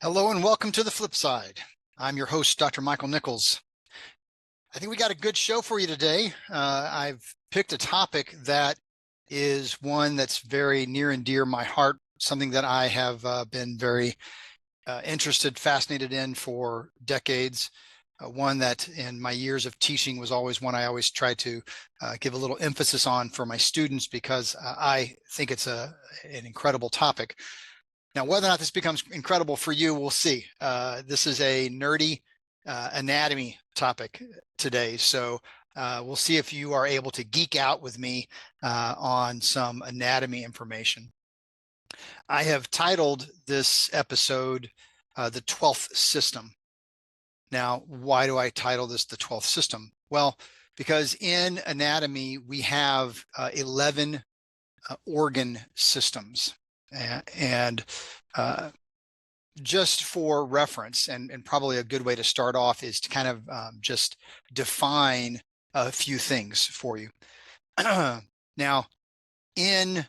Hello and welcome to the Flip Side. I'm your host, Dr. Michael Nichols. I think we got a good show for you today. I've picked a topic that is one that's very near and dear my heart, something that I have been very interested, fascinated in for decades. One that in my years of teaching was always one I always try to give a little emphasis on for my students because I think it's an incredible topic. Now, whether or not this becomes incredible for you, we'll see. This is a nerdy anatomy topic today. So we'll see if you are able to geek out with me on some anatomy information. I have titled this episode The 12th System. Now, why do I title this The 12th System? Well, because in anatomy, we have 11 organ systems. And just for reference, and probably a good way to start off is to kind of just define a few things for you. Now, in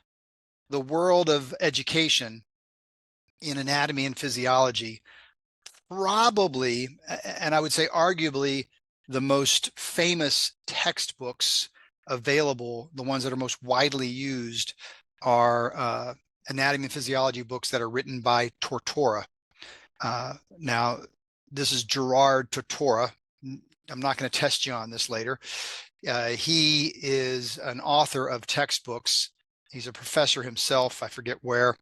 the world of education, in anatomy and physiology, probably, and I would say arguably, the most famous textbooks available, the ones that are most widely used, are anatomy and physiology books that are written by Tortora. Now, this is Gerard Tortora. I'm not going to test you on this later. He is an author of textbooks. He's a professor himself, I forget where,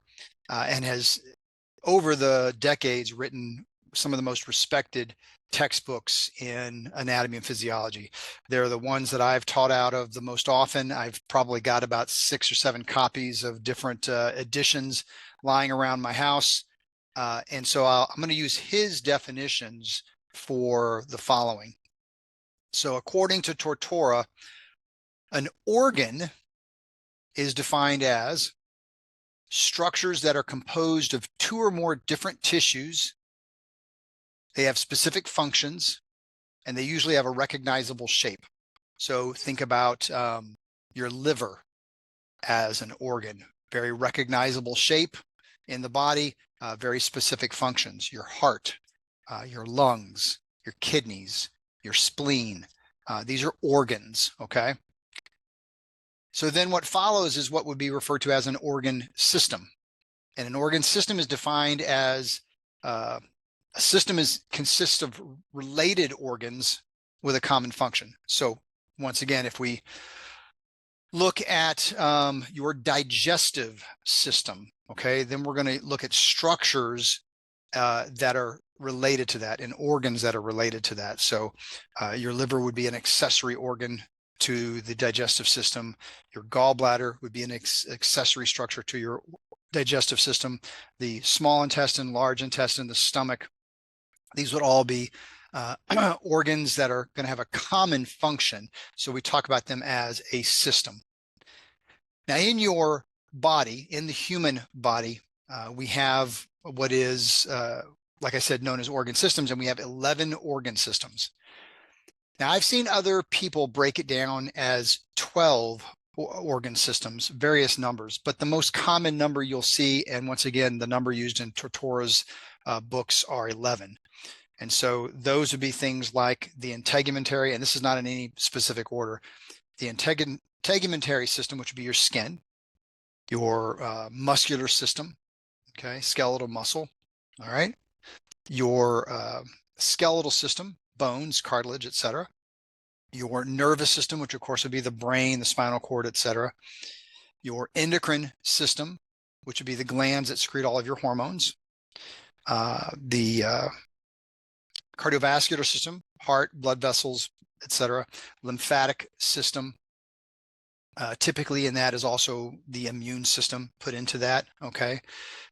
and has over the decades written some of the most respected textbooks in anatomy and physiology. They're the ones that I've taught out of the most often. I've probably got about 6 or 7 copies of different editions lying around my house. And so I'm going to use his definitions for the following. So according to Tortora, an organ is defined as structures that are composed of 2 or more different tissues. They have specific functions, and they usually have a recognizable shape. So think about your liver as an organ, very recognizable shape in the body, very specific functions. Your heart, your lungs, your kidneys, your spleen. These are organs, okay? So then what follows is what would be referred to as an organ system. And an organ system is defined as a system consists of related organs with a common function. So once again, if we look at your digestive system, okay, then we're going to look at structures that are related to that and organs that are related to that. So your liver would be an accessory organ to the digestive system. Your gallbladder would be an accessory structure to your digestive system. The small intestine, large intestine, the stomach, these would all be organs that are going to have a common function. So we talk about them as a system. Now, in your body, in the human body, we have what is, like I said, known as organ systems, and we have 11 organ systems. Now, I've seen other people break it down as 12 organ systems, various numbers, but the most common number you'll see, and once again, the number used in Tortora's books are 11. And so those would be things like the integumentary, and this is not in any specific order, the integumentary system, which would be your skin, your muscular system, okay, skeletal muscle, all right, your skeletal system, bones, cartilage, etc., your nervous system, which of course would be the brain, the spinal cord, etc., your endocrine system, which would be the glands that secrete all of your hormones, the cardiovascular system, heart, blood vessels, etc., lymphatic system. Typically in that is also the immune system put into that, okay?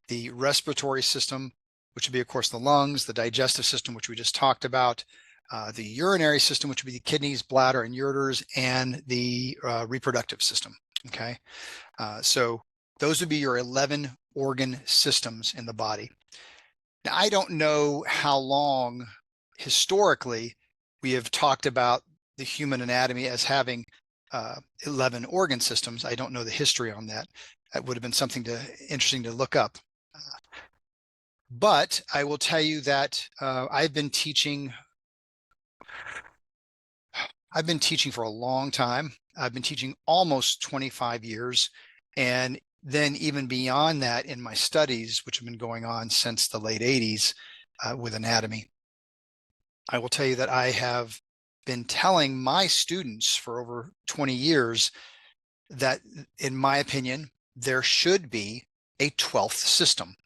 The respiratory system, which would be, of course, the lungs, the digestive system, which we just talked about, the urinary system, which would be the kidneys, bladder, and ureters, and the reproductive system, okay? So those would be your 11 organ systems in the body. Now, I don't know how long historically we have talked about the human anatomy as having 11 organ systems. I don't know the history on that. That would have been something interesting to look up. But I will tell you that I've been teaching for a long time. I've been teaching almost 25 years. And then even beyond that in my studies, which have been going on since the late 80s with anatomy, I will tell you that I have been telling my students for over 20 years that, in my opinion, there should be a 12th system.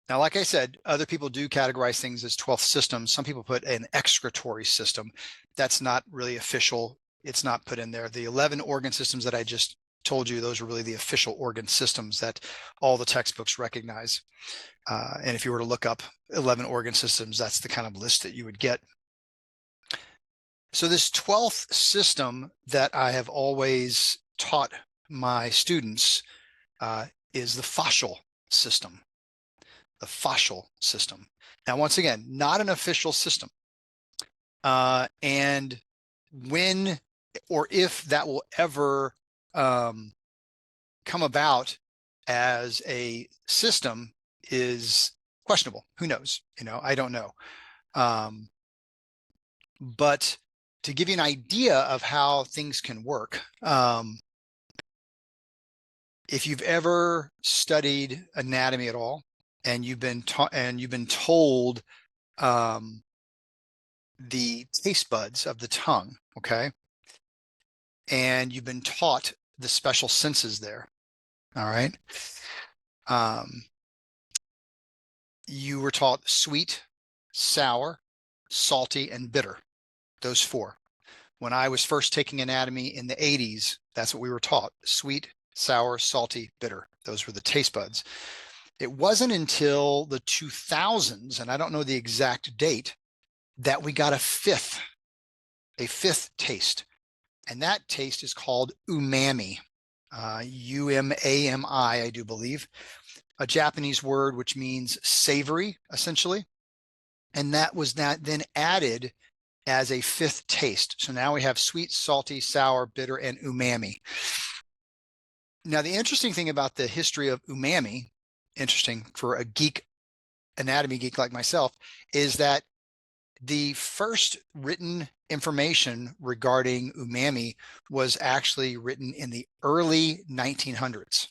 Now, like I said, other people do categorize things as 12th systems. Some people put an excretory system. That's not really official. It's not put in there. The 11 organ systems that I just told you, those are really the official organ systems that all the textbooks recognize. And if you were to look up 11 organ systems, that's the kind of list that you would get. So this 12th system that I have always taught my students is the fascial system. The fascial system. Now, once again, not an official system. And when or if that will ever come about as a system is questionable. Who knows? I don't know. But to give you an idea of how things can work, if you've ever studied anatomy at all, and you've been told the taste buds of the tongue, okay, and you've been taught the special senses there, all right, you were taught sweet, sour, salty, and bitter. Those four. When I was first taking anatomy in the 80s, that's what we were taught: sweet, sour, salty, bitter. Those were the taste buds. It wasn't until the 2000s, and I don't know the exact date, that we got a fifth taste. And that taste is called umami, U-M-A-M-I, I do believe, a Japanese word which means savory, essentially. And that was then added as a fifth taste. So now we have sweet, salty, sour, bitter, and umami. Now, the interesting thing about the history of umami, interesting for a anatomy geek like myself, is that the first written information regarding umami was actually written in the early 1900s.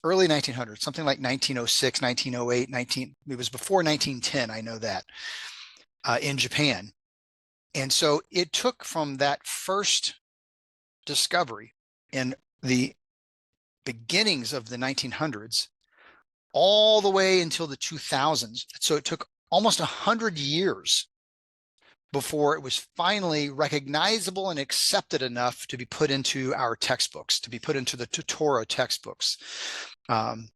Something like 1906, 1908, it was before 1910, I know that, in Japan. And so it took from that first discovery in the beginnings of the 1900s all the way until the 2000s. So it took almost 100 years before it was finally recognizable and accepted enough to be put into our textbooks, to be put into the tutorial textbooks. And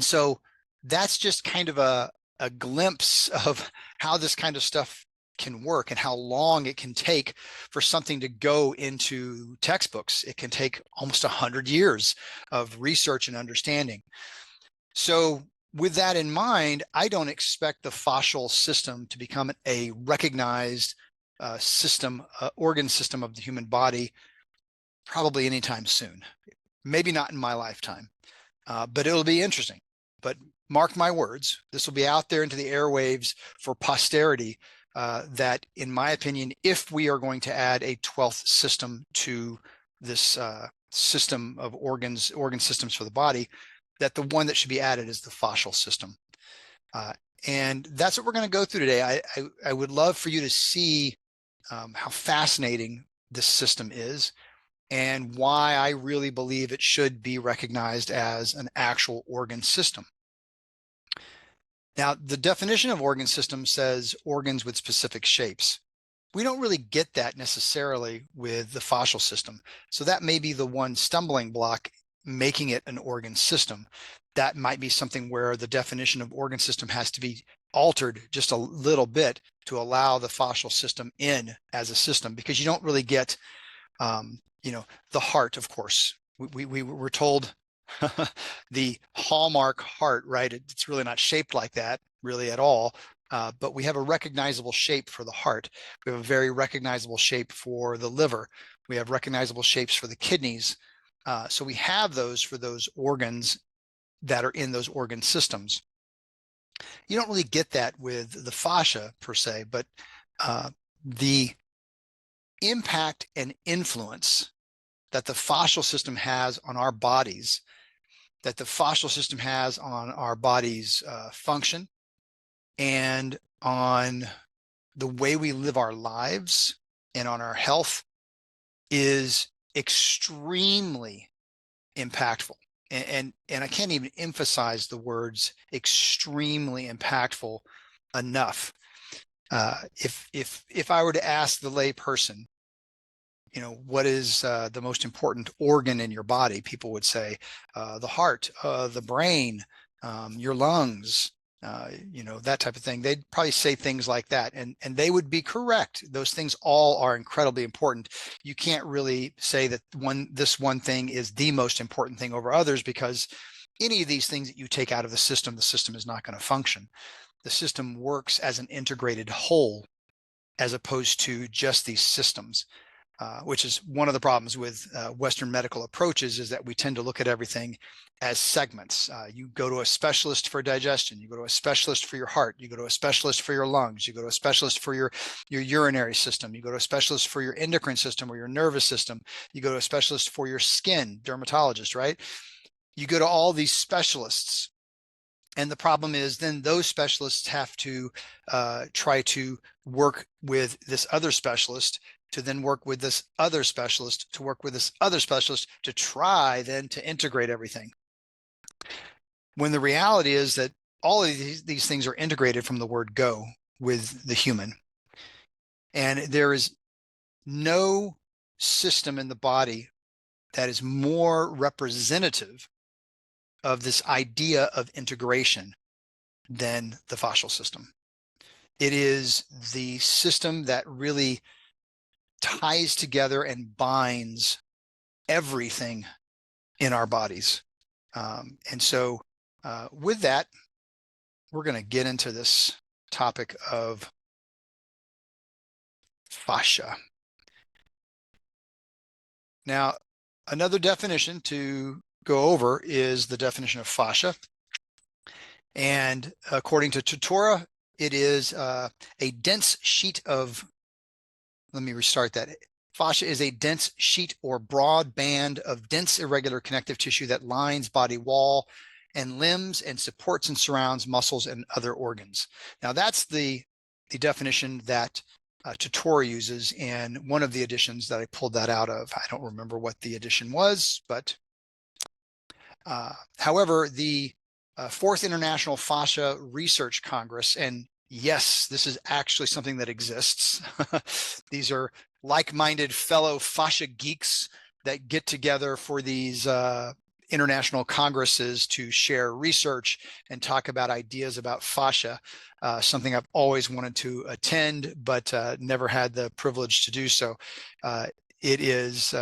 so that's just kind of a glimpse of how this kind of stuff can work and how long it can take for something to go into textbooks. It can take almost 100 years of research and understanding. So with that in mind, I don't expect the fascial system to become a recognized organ system of the human body probably anytime soon. Maybe not in my lifetime, but it'll be interesting. But mark my words, this will be out there into the airwaves for posterity, that, in my opinion, if we are going to add a 12th system to this system of organ systems for the body, that the one that should be added is the fascial system. And that's what we're going to go through today. I would love for you to see how fascinating this system is and why I really believe it should be recognized as an actual organ system. Now, the definition of organ system says organs with specific shapes. We don't really get that necessarily with the fascial system. So that may be the one stumbling block making it an organ system. That might be something where the definition of organ system has to be altered just a little bit to allow the fascial system in as a system, because you don't really get, the heart, of course. We were told the hallmark heart, right? It's really not shaped like that really at all. But we have a recognizable shape for the heart. We have a very recognizable shape for the liver. We have recognizable shapes for the kidneys. So we have those for those organs that are in those organ systems. You don't really get that with the fascia per se, but the impact and influence that the fascial system has on our bodies, that the fascial system has on our body's function and on the way we live our lives and on our health is extremely impactful. And I can't even emphasize the words extremely impactful enough. If I were to ask the lay person, what is the most important organ in your body, people would say the heart, the brain, your lungs, that type of thing. They'd probably say things like that, and they would be correct. Those things all are incredibly important. You can't really say that this one thing is the most important thing over others, because any of these things that you take out of the system is not going to function. The system works as an integrated whole as opposed to just these systems. Which is one of the problems with Western medical approaches, is that we tend to look at everything as segments. You go to a specialist for digestion, you go to a specialist for your heart, you go to a specialist for your lungs, you go to a specialist for your urinary system, you go to a specialist for your endocrine system or your nervous system, you go to a specialist for your skin, dermatologist, right? You go to all these specialists. And the problem is then those specialists have to try to work with this other specialist, to then work with this other specialist, to work with this other specialist, to try then to integrate everything. When the reality is that all of these things are integrated from the word go with the human. And there is no system in the body that is more representative of this idea of integration than the fascial system. It is the system that really ties together and binds everything in our bodies. And so with that, we're going to get into this topic of fascia. Now, another definition to go over is the definition of fascia. And according to Tutora, it is a dense sheet of, let me restart that. Fascia is a dense sheet or broad band of dense irregular connective tissue that lines body wall and limbs and supports and surrounds muscles and other organs. Now that's the definition that Tutora uses, and one of the editions that I pulled that out of, I don't remember what the edition was, but however, the Fourth International Fascia Research Congress, and yes, this is actually something that exists. These are like-minded fellow fascia geeks that get together for these international congresses to share research and talk about ideas about fascia, something I've always wanted to attend, but never had the privilege to do so. It is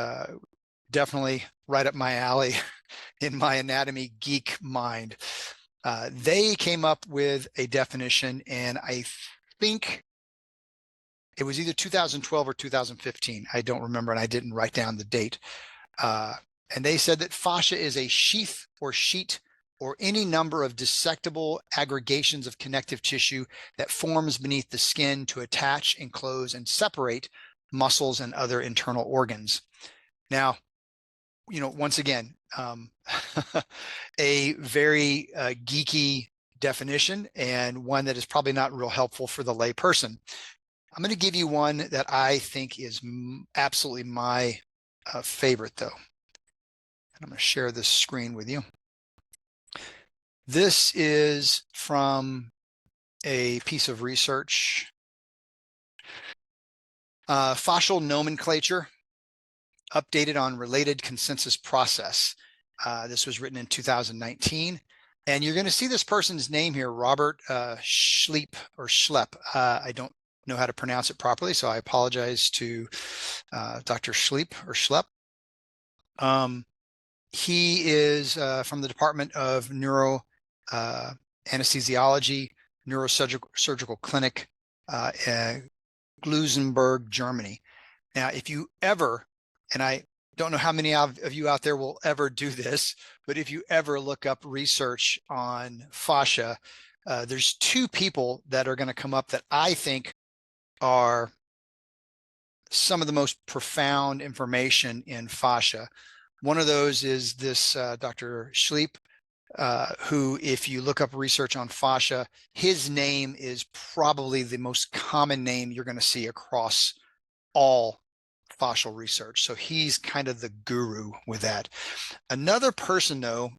definitely right up my alley in my anatomy geek mind. They came up with a definition, and I think it was either 2012 or 2015. I don't remember, and I didn't write down the date. And they said that fascia is a sheath or sheet or any number of dissectable aggregations of connective tissue that forms beneath the skin to attach, enclose, and separate muscles and other internal organs. Now, once again, a very geeky definition, and one that is probably not real helpful for the lay person. I'm going to give you one that I think is absolutely my favorite, though. And I'm going to share this screen with you. This is from a piece of research. Fascial nomenclature, updated on related consensus process. This was written in 2019. And you're going to see this person's name here, Robert Schlepp or Schlepp. I don't know how to pronounce it properly, so I apologize to Dr. Schlepp or Schlepp. He is from the Department of Anesthesiology, Neurosurgical Clinic, Glusenberg, Germany. Now, if you ever, and I don't know how many of you out there will ever do this, but if you ever look up research on fascia, there's two people that are going to come up that I think are some of the most profound information in fascia. One of those is this Dr. Schleip, who, if you look up research on fascia, his name is probably the most common name you're going to see across all fascial research. So he's kind of the guru with that. Another person, though,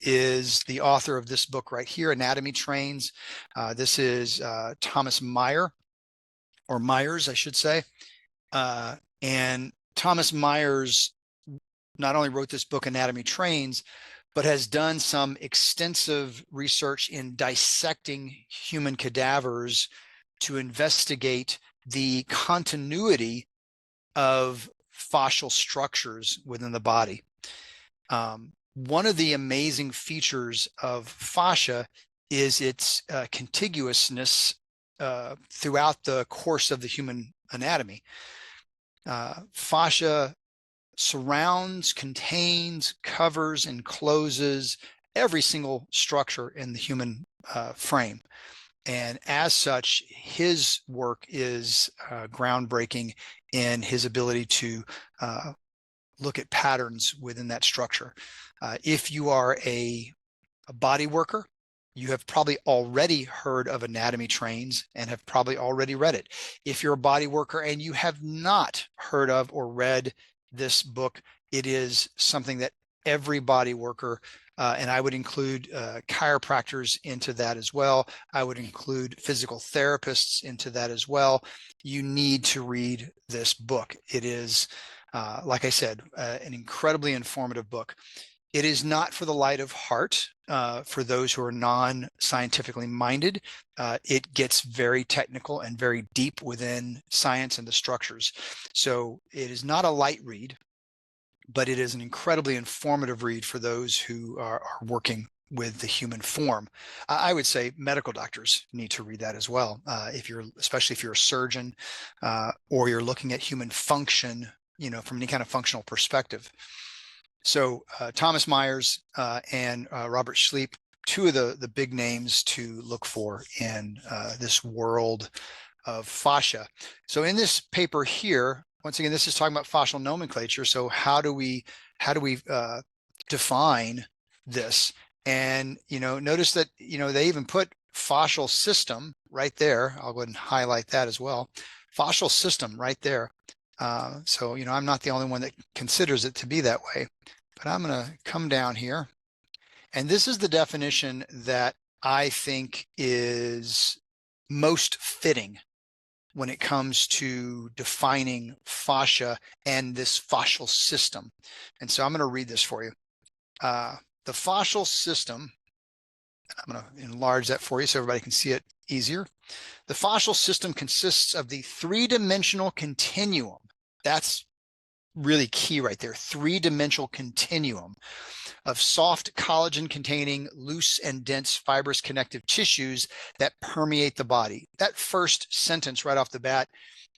is the author of this book right here, Anatomy Trains. This is Thomas Meyer, or Myers, I should say. And Thomas Myers not only wrote this book, Anatomy Trains, but has done some extensive research in dissecting human cadavers to investigate the continuity of fascial structures within the body. One of the amazing features of fascia is its contiguousness throughout the course of the human anatomy. Fascia surrounds, contains, covers, encloses every single structure in the human frame. And as such, his work is groundbreaking in his ability to look at patterns within that structure. If you are a body worker, you have probably already heard of Anatomy Trains and have probably already read it. If you're a body worker and you have not heard of or read this book, it is something that every body worker, and I would include chiropractors into that as well. I would include physical therapists into that as well. You need to read this book. It is, like I said, an incredibly informative book. It is not for the light of heart for those who are non-scientifically minded. It gets very technical and very deep within science and the structures. So it is not a light read, but it is an incredibly informative read for those who are working with the human form. I would say medical doctors need to read that as well. Especially if you're a surgeon or you're looking at human function, from any kind of functional perspective. So Thomas Myers and Robert Schleip, two of the big names to look for in this world of fascia. So in this paper here, once again, this is talking about fascial nomenclature. So how do we define this? And notice that they even put fascial system right there. I'll go ahead and highlight that as well. Fascial system right there. So I'm not the only one that considers it to be that way. But I'm going to come down here, and this is the definition that I think is most fitting when it comes to defining fascia and this fascial system. And so I'm going to read this for you. The fascial system, I'm going to enlarge that for you so everybody can see it easier. The fascial system consists of the three-dimensional continuum. That's really key right there. Three-dimensional continuum of soft collagen-containing loose and dense fibrous connective tissues that permeate the body. That first sentence right off the bat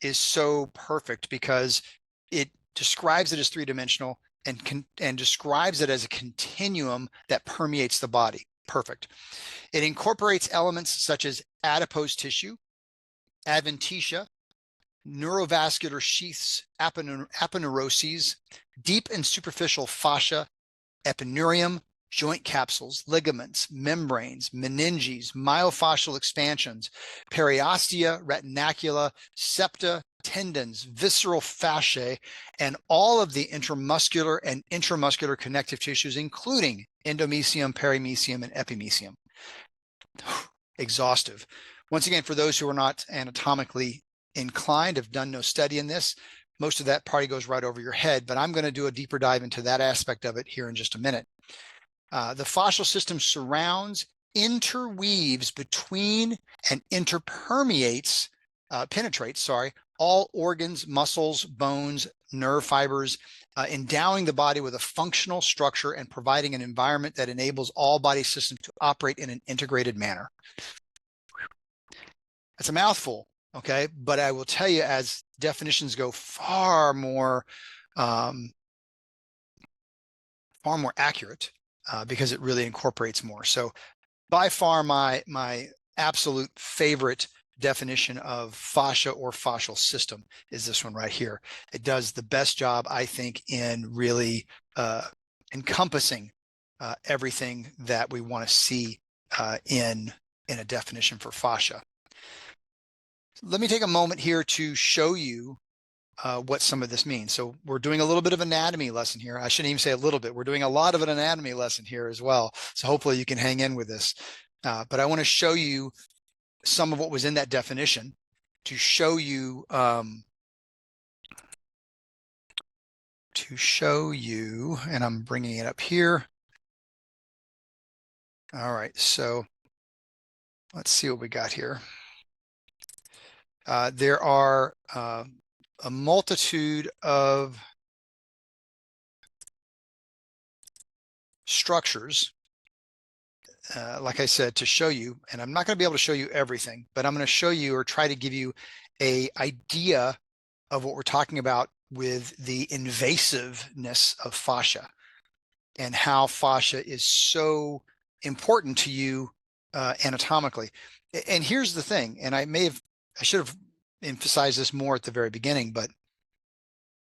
is so perfect because it describes it as three-dimensional and describes it as a continuum that permeates the body. Perfect. It incorporates elements such as adipose tissue, adventitia, neurovascular sheaths, aponeuroses, deep and superficial fascia, epineurium, joint capsules, ligaments, membranes, meninges, myofascial expansions, periostea, retinacula, septa, tendons, visceral fasciae, and all of the intramuscular and intramuscular connective tissues, including endomysium, perimysium, and epimysium. Exhaustive. Once again, for those who are not anatomically inclined, have done no study in this, most of that probably goes right over your head, but I'm going to do a deeper dive into that aspect of it here in just a minute. The fascial system surrounds, interweaves between, and penetrates all organs, muscles, bones, nerve fibers, endowing the body with a functional structure and providing an environment that enables all body systems to operate in an integrated manner. That's a mouthful. Okay, but I will tell you, as definitions go, far more accurate because it really incorporates more. So by far my absolute favorite definition of fascia or fascial system is this one right here. It does the best job, I think, in really encompassing everything that we want to see in a definition for fascia. Let me take a moment here to show you what some of this means. So we're doing a little bit of anatomy lesson here. I shouldn't even say a little bit. We're doing a lot of an anatomy lesson here as well. So hopefully you can hang in with this. But I want to show you some of what was in that definition to show you and I'm bringing it up here. All right, so let's see what we got here. There are a multitude of structures, like I said, to show you, and I'm not going to be able to show you everything, but I'm going to show you or try to give you an idea of what we're talking about with the invasiveness of fascia and how fascia is so important to you anatomically. And here's the thing, and I should have emphasized this more at the very beginning, but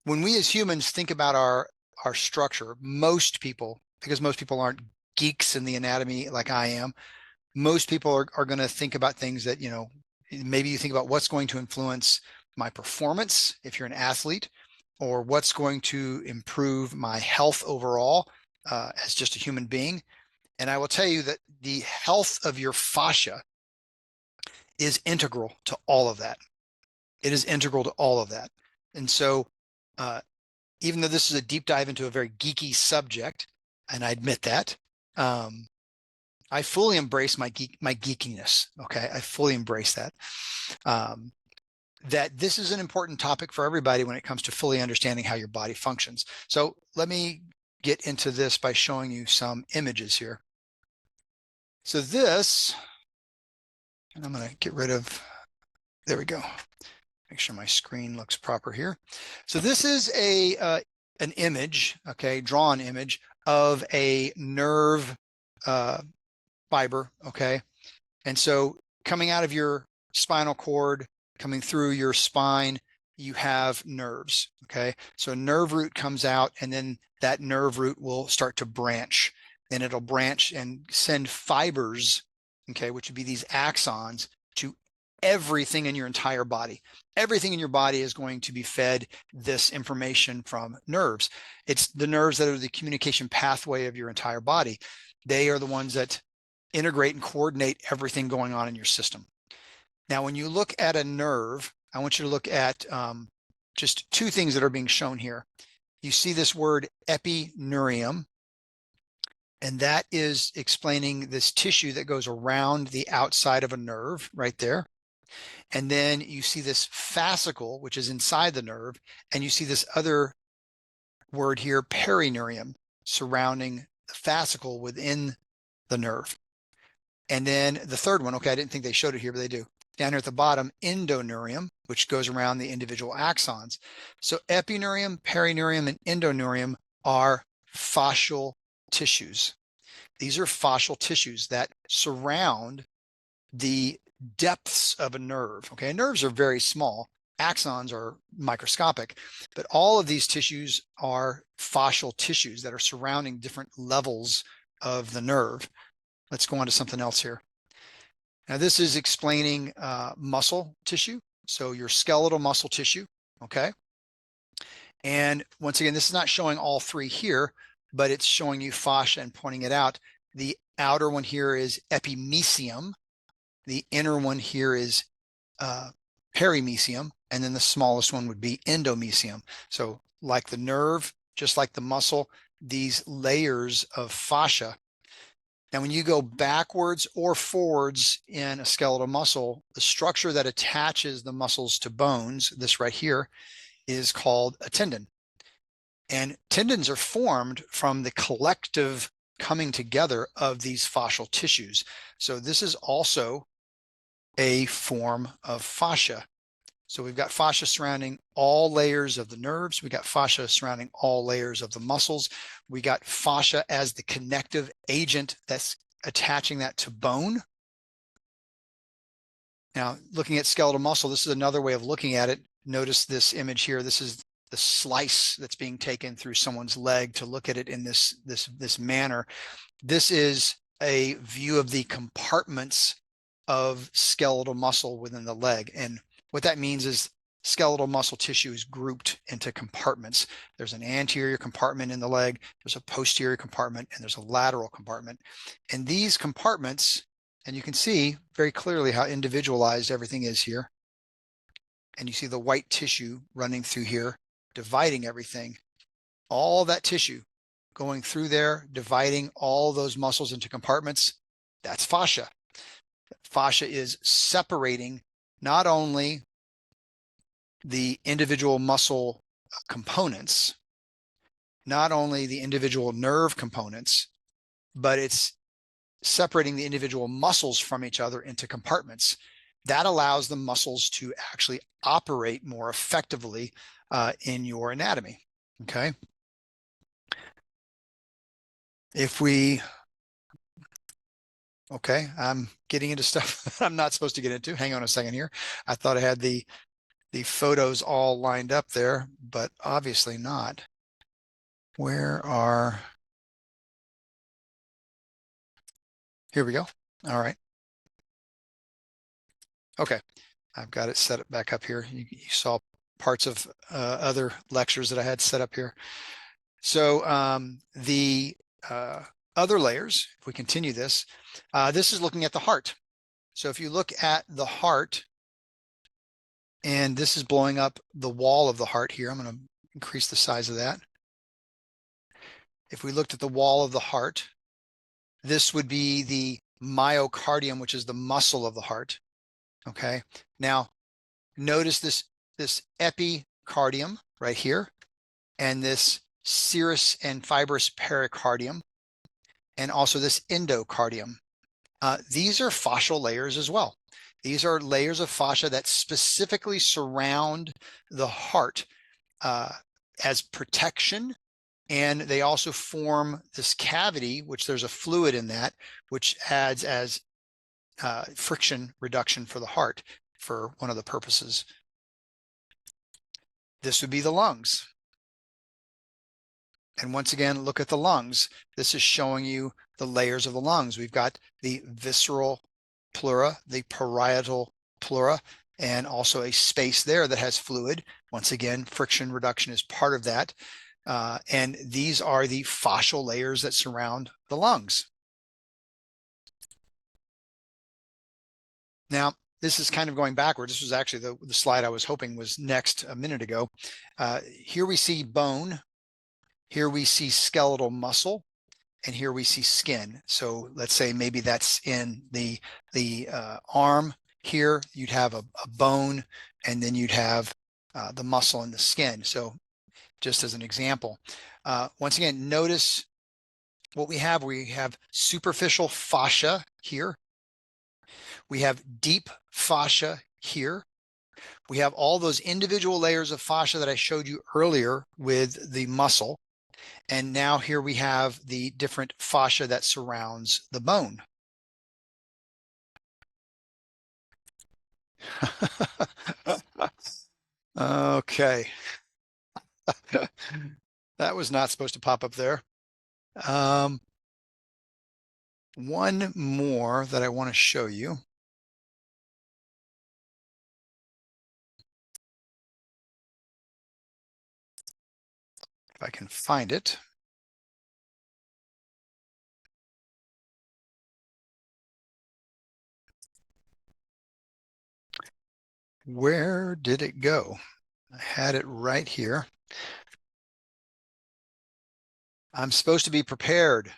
when we as humans think about our structure, most people, because most people aren't geeks in the anatomy like I am, most people are going to think about things that, you know, maybe you think about what's going to influence my performance if you're an athlete, or what's going to improve my health overall as just a human being. And I will tell you that the health of your fascia is integral to all of that. It is integral to all of that. And so even though this is a deep dive into a very geeky subject, and I admit that, I fully embrace my geekiness. Okay, I fully embrace that. That this is an important topic for everybody when it comes to fully understanding how your body functions. So let me get into this by showing you some images here. So this, and I'm going to get rid of, there we go. Make sure my screen looks proper here. So this is an image, okay, drawn image of a nerve fiber, okay? And so coming out of your spinal cord, coming through your spine, you have nerves, okay? So a nerve root comes out, and then that nerve root will start to branch, and it'll branch and send fibers, okay, which would be these axons, to everything in your entire body. Everything in your body is going to be fed this information from nerves. It's the nerves that are the communication pathway of your entire body. They are the ones that integrate and coordinate everything going on in your system. Now, when you look at a nerve, I want you to look at just two things that are being shown here. You see this word epineurium, and that is explaining this tissue that goes around the outside of a nerve right there. And then you see this fascicle, which is inside the nerve, and you see this other word here, perineurium, surrounding the fascicle within the nerve. And then the third one, okay, I didn't think they showed it here, but they do. Down here at the bottom, endoneurium, which goes around the individual axons. So epineurium, perineurium, and endoneurium are fascial tissues. These are fascial tissues that surround the depths of a nerve. Okay, nerves are very small, axons are microscopic, but all of these tissues are fascial tissues that are surrounding different levels of the nerve. Let's go on to something else here. Now this is explaining muscle tissue, so your skeletal muscle tissue, okay? And once again, this is not showing all three here, but it's showing you fascia and pointing it out. The outer one here is epimysium. The inner one here is perimysium, and then the smallest one would be endomysium. So like the nerve, just like the muscle, these layers of fascia. Now, when you go backwards or forwards in a skeletal muscle, the structure that attaches the muscles to bones, this right here, is called a tendon. And tendons are formed from the collective coming together of these fascial tissues. So this is also a form of fascia. So we've got fascia surrounding all layers of the nerves. We got fascia surrounding all layers of the muscles. We got fascia as the connective agent that's attaching that to bone. Now, looking at skeletal muscle, this is another way of looking at it. Notice this image here. This is the slice that's being taken through someone's leg to look at it in this manner. This is a view of the compartments of skeletal muscle within the leg. And what that means is skeletal muscle tissue is grouped into compartments. There's an anterior compartment in the leg, there's a posterior compartment, and there's a lateral compartment. And these compartments, and you can see very clearly how individualized everything is here. And you see the white tissue running through here, dividing everything. All that tissue going through there, dividing all those muscles into compartments, that's fascia. Fascia is separating not only the individual muscle components, not only the individual nerve components, but it's separating the individual muscles from each other into compartments. That allows the muscles to actually operate more effectively in your anatomy. Okay. Okay, I'm getting into stuff I'm not supposed to get into. Hang on a second here. I thought I had the photos all lined up there, but obviously not. Here we go. All right. Okay, I've got it set back up here. You saw parts of other lectures that I had set up here. So the other layers, if we continue this, this is looking at the heart. So if you look at the heart, and this is blowing up the wall of the heart here. I'm going to increase the size of that. If we looked at the wall of the heart, this would be the myocardium, which is the muscle of the heart. Okay. Now, notice this epicardium right here, and this serous and fibrous pericardium, and also this endocardium. These are fascial layers as well. These are layers of fascia that specifically surround the heart as protection, and they also form this cavity, which there's a fluid in that, which adds as friction reduction for the heart for one of the purposes. This would be the lungs. And once again, look at the lungs. This is showing you the layers of the lungs. We've got the visceral pleura, the parietal pleura, and also a space there that has fluid. Once again, friction reduction is part of that. And these are the fascial layers that surround the lungs. Now, this is kind of going backwards. This was actually the slide I was hoping was next a minute ago. Here we see bone. Here we see skeletal muscle, and here we see skin. So let's say maybe that's in the arm. Here you'd have a bone, and then you'd have the muscle and the skin. So just as an example, once again, notice what we have. We have superficial fascia here. We have deep fascia here. We have all those individual layers of fascia that I showed you earlier with the muscle. And now here we have the different fascia that surrounds the bone. Okay. That was not supposed to pop up there. One more that I want to show you. If I can find it. Where did it go? I had it right here. I'm supposed to be prepared.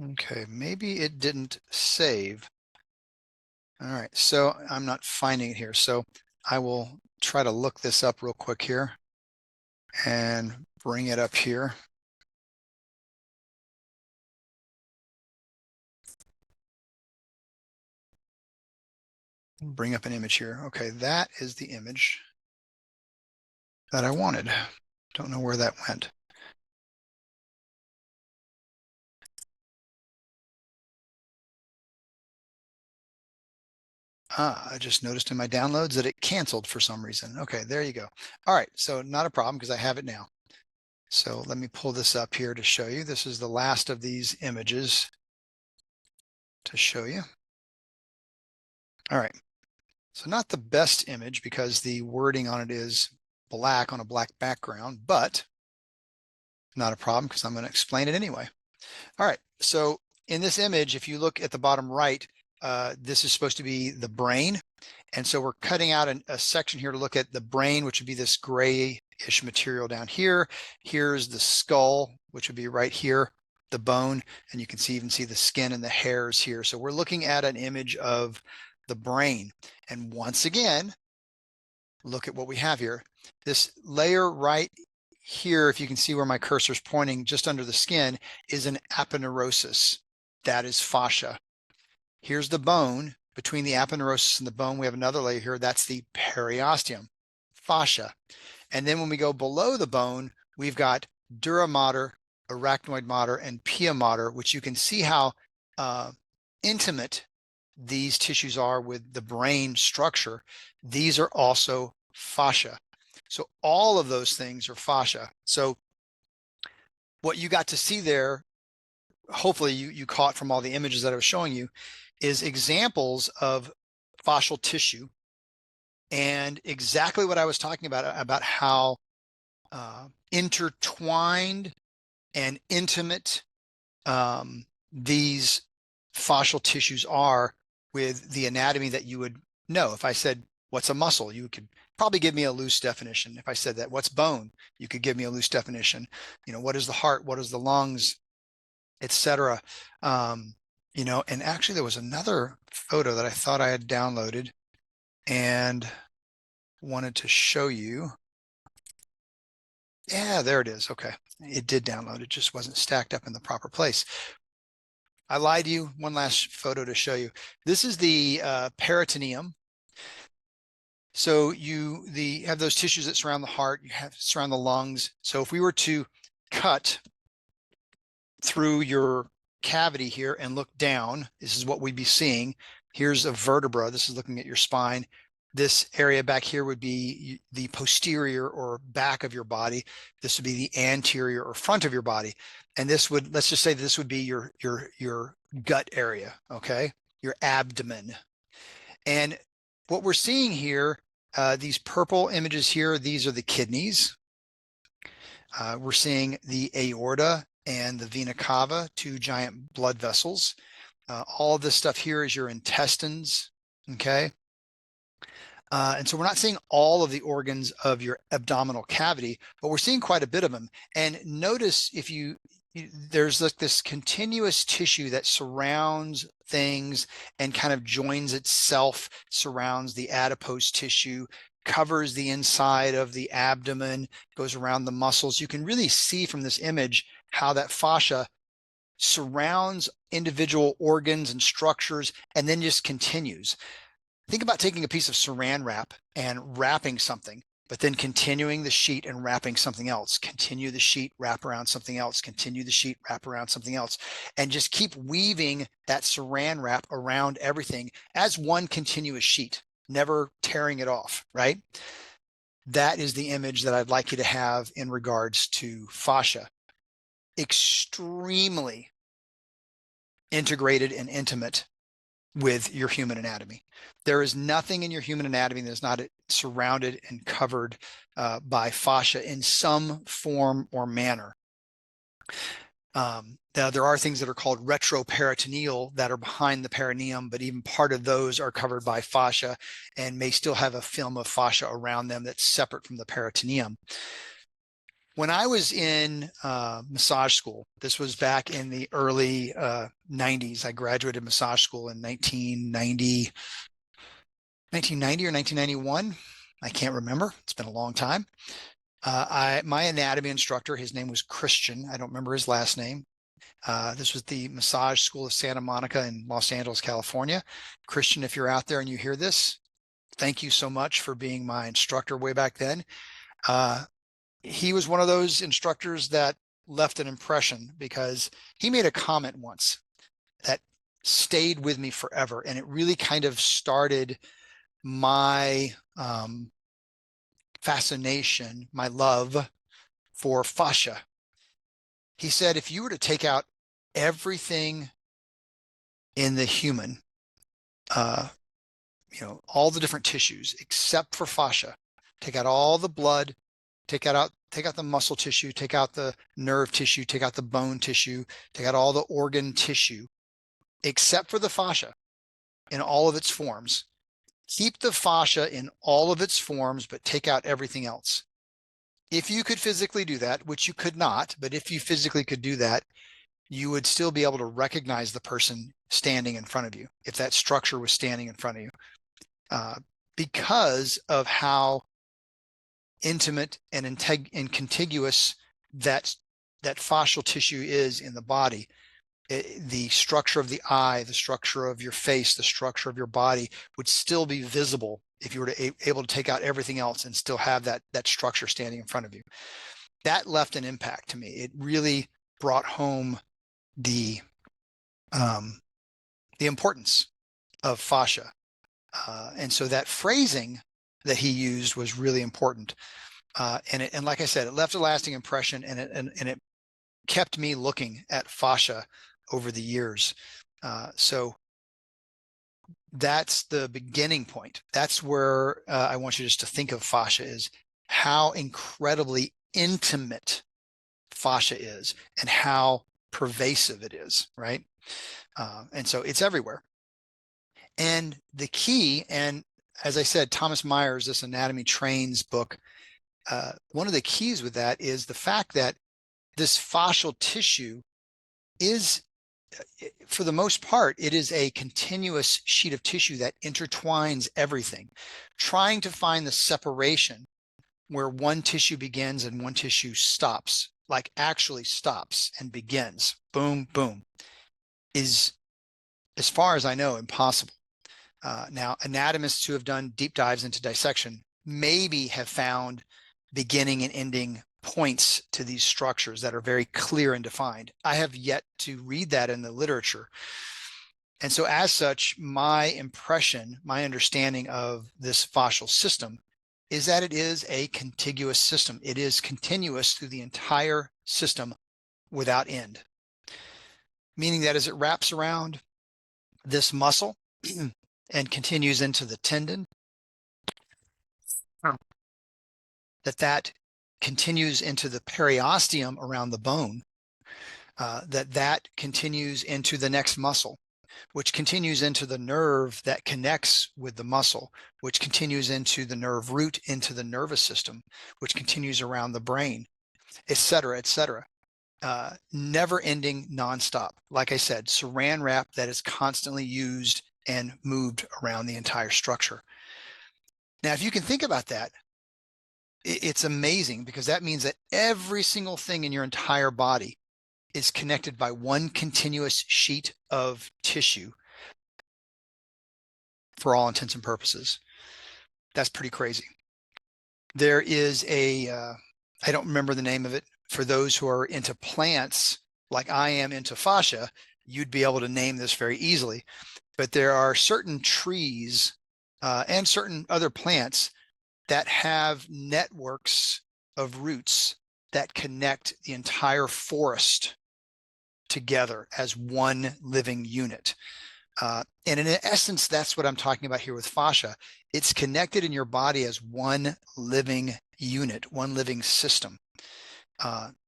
Okay, maybe it didn't save. All right, so I'm not finding it here. So I will try to look this up real quick here and bring it up here. Bring up an image here. Okay, that is the image that I wanted. Don't know where that went. I just noticed in my downloads that it canceled for some reason. Okay, there you go. All right, so not a problem because I have it now. So let me pull this up here to show you. This is the last of these images to show you. All right, so not the best image because the wording on it is black on a black background, but not a problem because I'm going to explain it anyway. All right, so in this image, if you look at the bottom right, this is supposed to be the brain. And so we're cutting out a section here to look at the brain, which would be this grayish material down here. Here's the skull, which would be right here, the bone, and you can even see the skin and the hairs here. So we're looking at an image of the brain. And once again, look at what we have here. This layer right here, if you can see where my cursor is pointing just under the skin, is an aponeurosis. That is fascia. Here's the bone. Between the aponeurosis and the bone, we have another layer here. That's the periosteum, fascia. And then when we go below the bone, we've got dura mater, arachnoid mater, and pia mater, which you can see how intimate these tissues are with the brain structure. These are also fascia. So all of those things are fascia. So what you got to see there, hopefully you caught from all the images that I was showing you, is examples of fascial tissue and exactly what I was talking about how intertwined and intimate these fascial tissues are with the anatomy that you would know. If I said, what's a muscle? You could probably give me a loose definition. If I said that, what's bone? You could give me a loose definition. You know, what is the heart? What is the lungs, etc. You know, and actually there was another photo that I thought I had downloaded and wanted to show you. Yeah, there it is. Okay. It did download. It just wasn't stacked up in the proper place. I lied to you. One last photo to show you. This is the peritoneum. So you have those tissues that surround the heart, you have surround the lungs. So if we were to cut through your cavity here and look down, this is what we'd be seeing. Here's a vertebra. This is looking at your spine. This area back here would be the posterior or back of your body. This would be the anterior or front of your body. And this would, let's just say this would be your gut area, okay? Your abdomen. And what we're seeing here, these purple images here, these are the kidneys. We're seeing the aorta and the vena cava, two giant blood vessels. All of this stuff here is your intestines, okay? And so we're not seeing all of the organs of your abdominal cavity, but we're seeing quite a bit of them. And notice if there's like this continuous tissue that surrounds things and kind of joins itself, surrounds the adipose tissue, covers the inside of the abdomen, goes around the muscles. You can really see from this image how that fascia surrounds individual organs and structures and then just continues. Think about taking a piece of saran wrap and wrapping something, but then continuing the sheet and wrapping something else. Continue the sheet, wrap around something else, continue the sheet, wrap around something else, and just keep weaving that saran wrap around everything as one continuous sheet, never tearing it off, right? That is the image that I'd like you to have in regards to fascia. Extremely integrated and intimate with your human anatomy. There is nothing in your human anatomy that is not surrounded and covered by fascia in some form or manner. Now, there are things that are called retroperitoneal that are behind the perineum, but even part of those are covered by fascia and may still have a film of fascia around them that's separate from the peritoneum. When I was in massage school, this was back in the early 90s. I graduated massage school in 1990 or 1991. I can't remember. It's been a long time. My anatomy instructor, his name was Christian. I don't remember his last name. This was the Massage School of Santa Monica in Los Angeles, California. Christian, if you're out there and you hear this, thank you so much for being my instructor way back then. He was one of those instructors that left an impression because he made a comment once that stayed with me forever. And it really kind of started my fascination, my love for fascia. He said, if you were to take out everything in the human, uh, all the different tissues except for fascia, take out all the blood, take out the muscle tissue, take out the nerve tissue, take out the bone tissue, take out all the organ tissue, except for the fascia in all of its forms. Keep the fascia in all of its forms, but take out everything else. If you could physically do that, which you could not, but if you physically could do that, you would still be able to recognize the person standing in front of you, if that structure was standing in front of you, because of how intimate and contiguous that fascial tissue is in the body. The structure of the eye, the structure of your face, the structure of your body would still be visible if you were able to take out everything else and still have that structure standing in front of you. That left an impact to me. It really brought home the importance of fascia. And so that phrasing that he used was really important. And like I said, it left a lasting impression, and it kept me looking at fascia over the years. So that's the beginning point. That's where I want you just to think of fascia, is how incredibly intimate fascia is and how pervasive it is, right? And so it's everywhere. And the key, and as I said, Thomas Myers, this Anatomy Trains book, one of the keys with that is the fact that this fascial tissue is, for the most part, it is a continuous sheet of tissue that intertwines everything, trying to find the separation where one tissue begins and one tissue stops, like actually stops and begins, boom, boom, is, as far as I know, impossible. Now, anatomists who have done deep dives into dissection maybe have found beginning and ending points to these structures that are very clear and defined. I have yet to read that in the literature. And so as such, my impression, my understanding of this fascial system is that it is a contiguous system. It is continuous through the entire system without end, meaning that as it wraps around this muscle and continues into the tendon, that continues into the periosteum around the bone, that continues into the next muscle, which continues into the nerve that connects with the muscle, which continues into the nerve root, into the nervous system, which continues around the brain, et cetera, et cetera. Never ending, nonstop. Like I said, saran wrap that is constantly used and moved around the entire structure. Now, if you can think about that, it's amazing, because that means that every single thing in your entire body is connected by one continuous sheet of tissue for all intents and purposes. That's pretty crazy. There is I don't remember the name of it. For those who are into plants, like I am into fascia, you'd be able to name this very easily. But there are certain trees and certain other plants that have networks of roots that connect the entire forest together as one living unit. And in essence, that's what I'm talking about here with fascia. It's connected in your body as one living unit, one living system.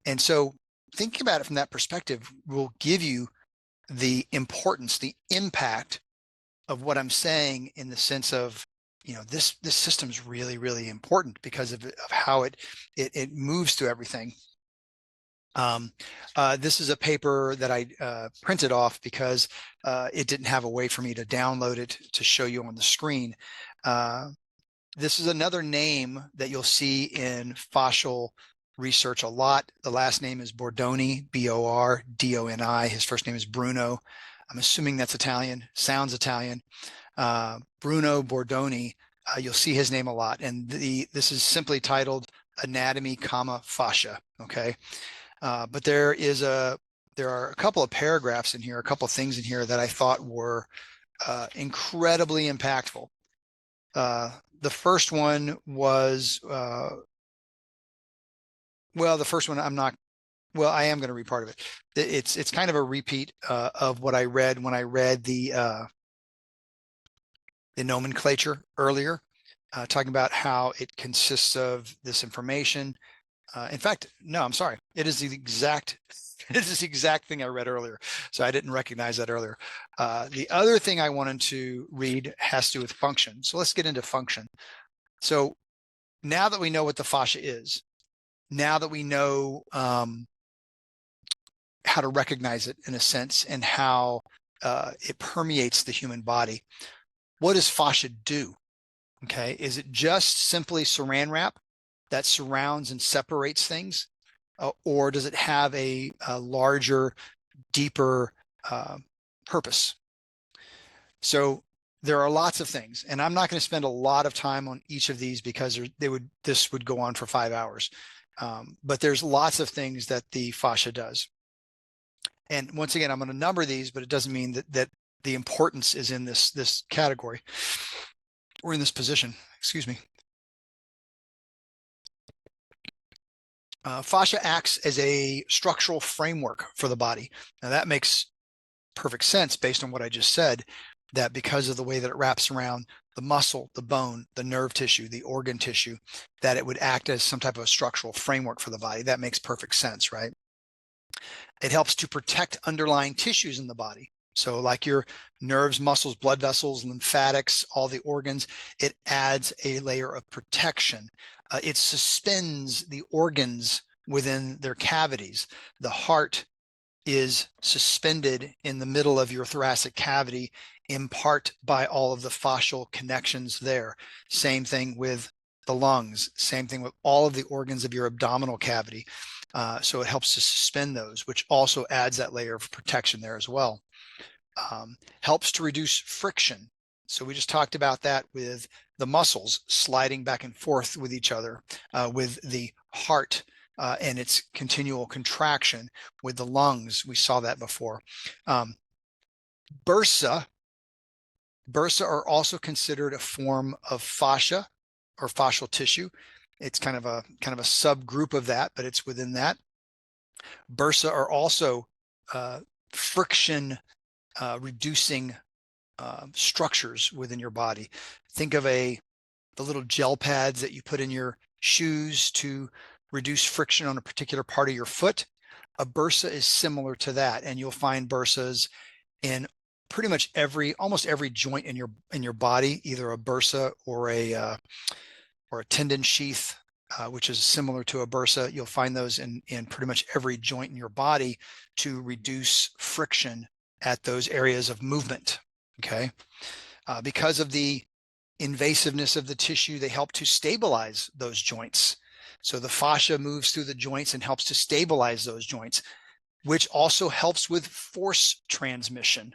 And so thinking about it from that perspective will give you the impact of what I'm saying, in the sense of, this system is really, really important because of how it moves through everything. This is a paper that I printed off because it didn't have a way for me to download it to show you on the screen. This is another name that you'll see in fascial research a lot. The last name is Bordoni, Bordoni. His first name is Bruno. I'm assuming that's Italian, sounds Italian. Bruno Bordoni, you'll see his name a lot. And this is simply titled Anatomy, Fascia, okay? But there is a there are a couple of paragraphs in here, a couple of things in here that I thought were incredibly impactful. The first one was, well, the first one I'm not, well, I am going to read part of it. It's kind of a repeat of what I read when I read the nomenclature earlier, talking about how it consists of this information. In fact, no, I'm sorry. It is the exact thing I read earlier. So I didn't recognize that earlier. The other thing I wanted to read has to do with function. So let's get into function. So now that we know what the fascia is, now that we know how to recognize it in a sense and how it permeates the human body, what does fascia do? Okay, is it just simply saran wrap that surrounds and separates things, or does it have a larger, deeper purpose? So there are lots of things, and I'm not going to spend a lot of time on each of these because this would go on for 5 hours. But there's lots of things that the fascia does. And once again, I'm going to number these, but it doesn't mean that the importance is in this category or in this position. Excuse me. Fascia acts as a structural framework for the body. Now that makes perfect sense based on what I just said, that because of the way that it wraps around the muscle, the bone, the nerve tissue, the organ tissue, that it would act as some type of structural framework for the body. That makes perfect sense, right? It helps to protect underlying tissues in the body. So like your nerves, muscles, blood vessels, lymphatics, all the organs, it adds a layer of protection. It suspends the organs within their cavities. The heart is suspended in the middle of your thoracic cavity, in part by all of the fascial connections there. Same thing with the lungs, same thing with all of the organs of your abdominal cavity. So it helps to suspend those, which also adds that layer of protection there as well. Helps to reduce friction. So we just talked about that with the muscles sliding back and forth with each other, with the heart and its continual contraction, with the lungs. We saw that before. Bursa are also considered a form of fascia or fascial tissue. It's kind of a subgroup of that, but it's within that. Bursa are also friction reducing structures within your body. Think of the little gel pads that you put in your shoes to reduce friction on a particular part of your foot. A bursa is similar to that, and you'll find bursas in pretty much almost every joint in your body, either a bursa or a tendon sheath, which is similar to a bursa. You'll find those in pretty much every joint in your body to reduce friction at those areas of movement. Okay, because of the invasiveness of the tissue, they help to stabilize those joints. So the fascia moves through the joints and helps to stabilize those joints, which also helps with force transmission.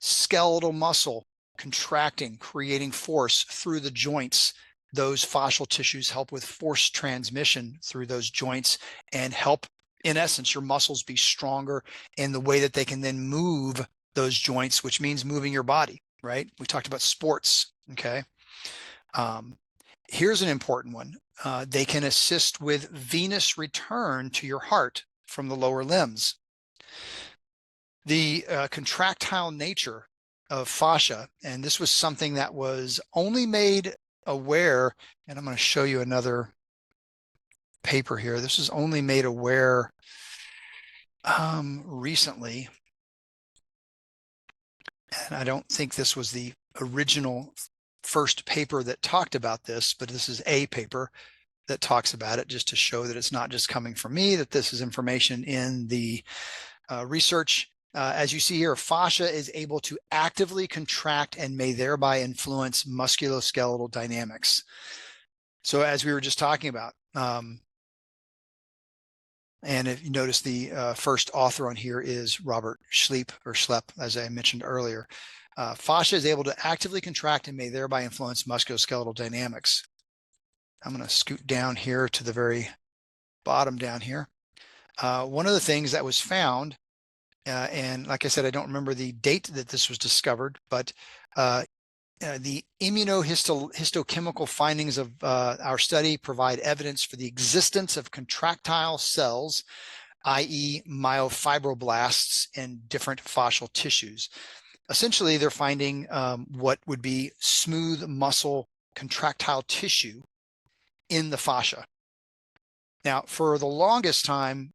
Skeletal muscle contracting, creating force through the joints. Those fascial tissues help with force transmission through those joints and help, in essence, your muscles be stronger in the way that they can then move those joints, which means moving your body, right? We talked about sports, okay? Here's an important one. They can assist with venous return to your heart from the lower limbs. The contractile nature of fascia, and this was something that was only made aware, and I'm going to show you another paper here. This is only made aware recently, and I don't think this was the original first paper that talked about this, but this is a paper that talks about it, just to show that it's not just coming from me, that this is information in the research. As you see here, fascia is able to actively contract and may thereby influence musculoskeletal dynamics. So as we were just talking about, and if you notice, the first author on here is Robert Schlepp, as I mentioned earlier. Fascia is able to actively contract and may thereby influence musculoskeletal dynamics. I'm going to scoot down here to the very bottom down here. One of the things that was found and like I said, I don't remember the date that this was discovered, but the immunohistochemical findings of our study provide evidence for the existence of contractile cells, i.e. myofibroblasts in different fascial tissues. Essentially, they're finding what would be smooth muscle contractile tissue in the fascia. Now, for the longest time,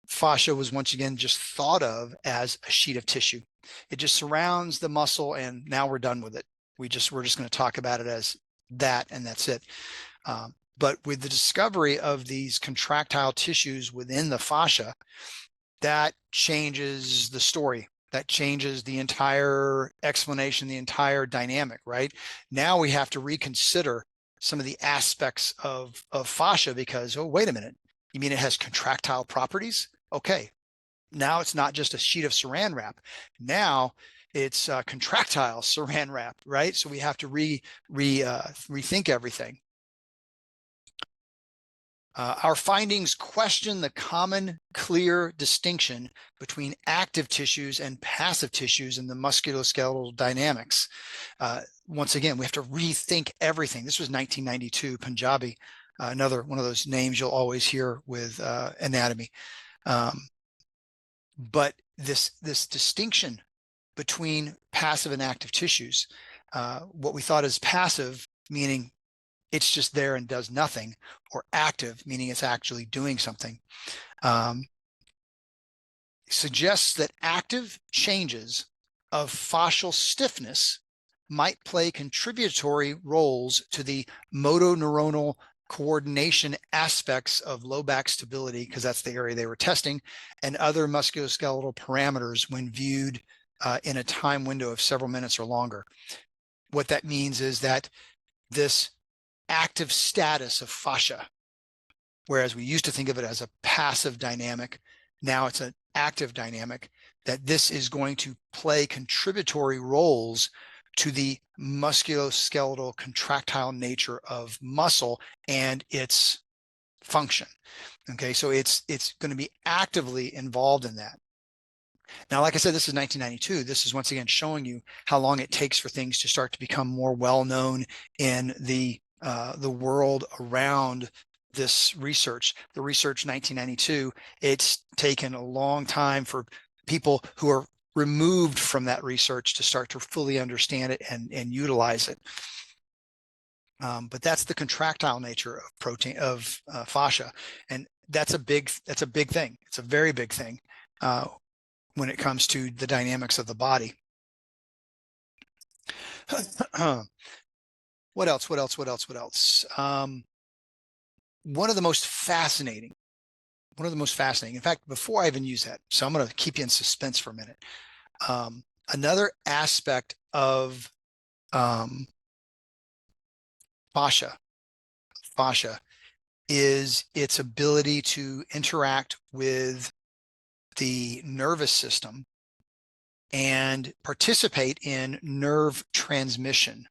fascia was once again just thought of as a sheet of tissue. It just surrounds the muscle, and now we're done with it. We're just going to talk about it as that, and that's it. But with the discovery of these contractile tissues within the fascia, that changes the story. That changes the entire explanation, the entire dynamic, right? Now we have to reconsider some of the aspects of fascia because, oh, wait a minute. You mean it has contractile properties? Okay. Now it's not just a sheet of saran wrap. Now it's contractile saran wrap, right? So we have to rethink everything. Our findings question the common, clear distinction between active tissues and passive tissues in the musculoskeletal dynamics. Once again, we have to rethink everything. This was 1992, Punjabi, another one of those names you'll always hear with anatomy. But this distinction between passive and active tissues, what we thought is passive, meaning it's just there and does nothing, or active, meaning it's actually doing something, suggests that active changes of fascial stiffness might play contributory roles to the motoneuronal coordination aspects of low back stability, because that's the area they were testing, and other musculoskeletal parameters when viewed in a time window of several minutes or longer. What that means is that this active status of fascia, whereas we used to think of it as a passive dynamic, now it's an active dynamic, that this is going to play contributory roles to the musculoskeletal contractile nature of muscle and its function. Okay, so it's going to be actively involved in that. Now, like I said, this is 1992. This is once again showing you how long it takes for things to start to become more well-known in the world around this research. The research 1992, it's taken a long time for people who are removed from that research to start to fully understand it and utilize it. But that's the contractile nature of protein of fascia, and that's a big thing. It's a very big thing when it comes to the dynamics of the body. What else? One of the most fascinating. In fact, before I even use that, so I'm going to keep you in suspense for a minute. Another aspect of fascia is its ability to interact with the nervous system and participate in nerve transmission.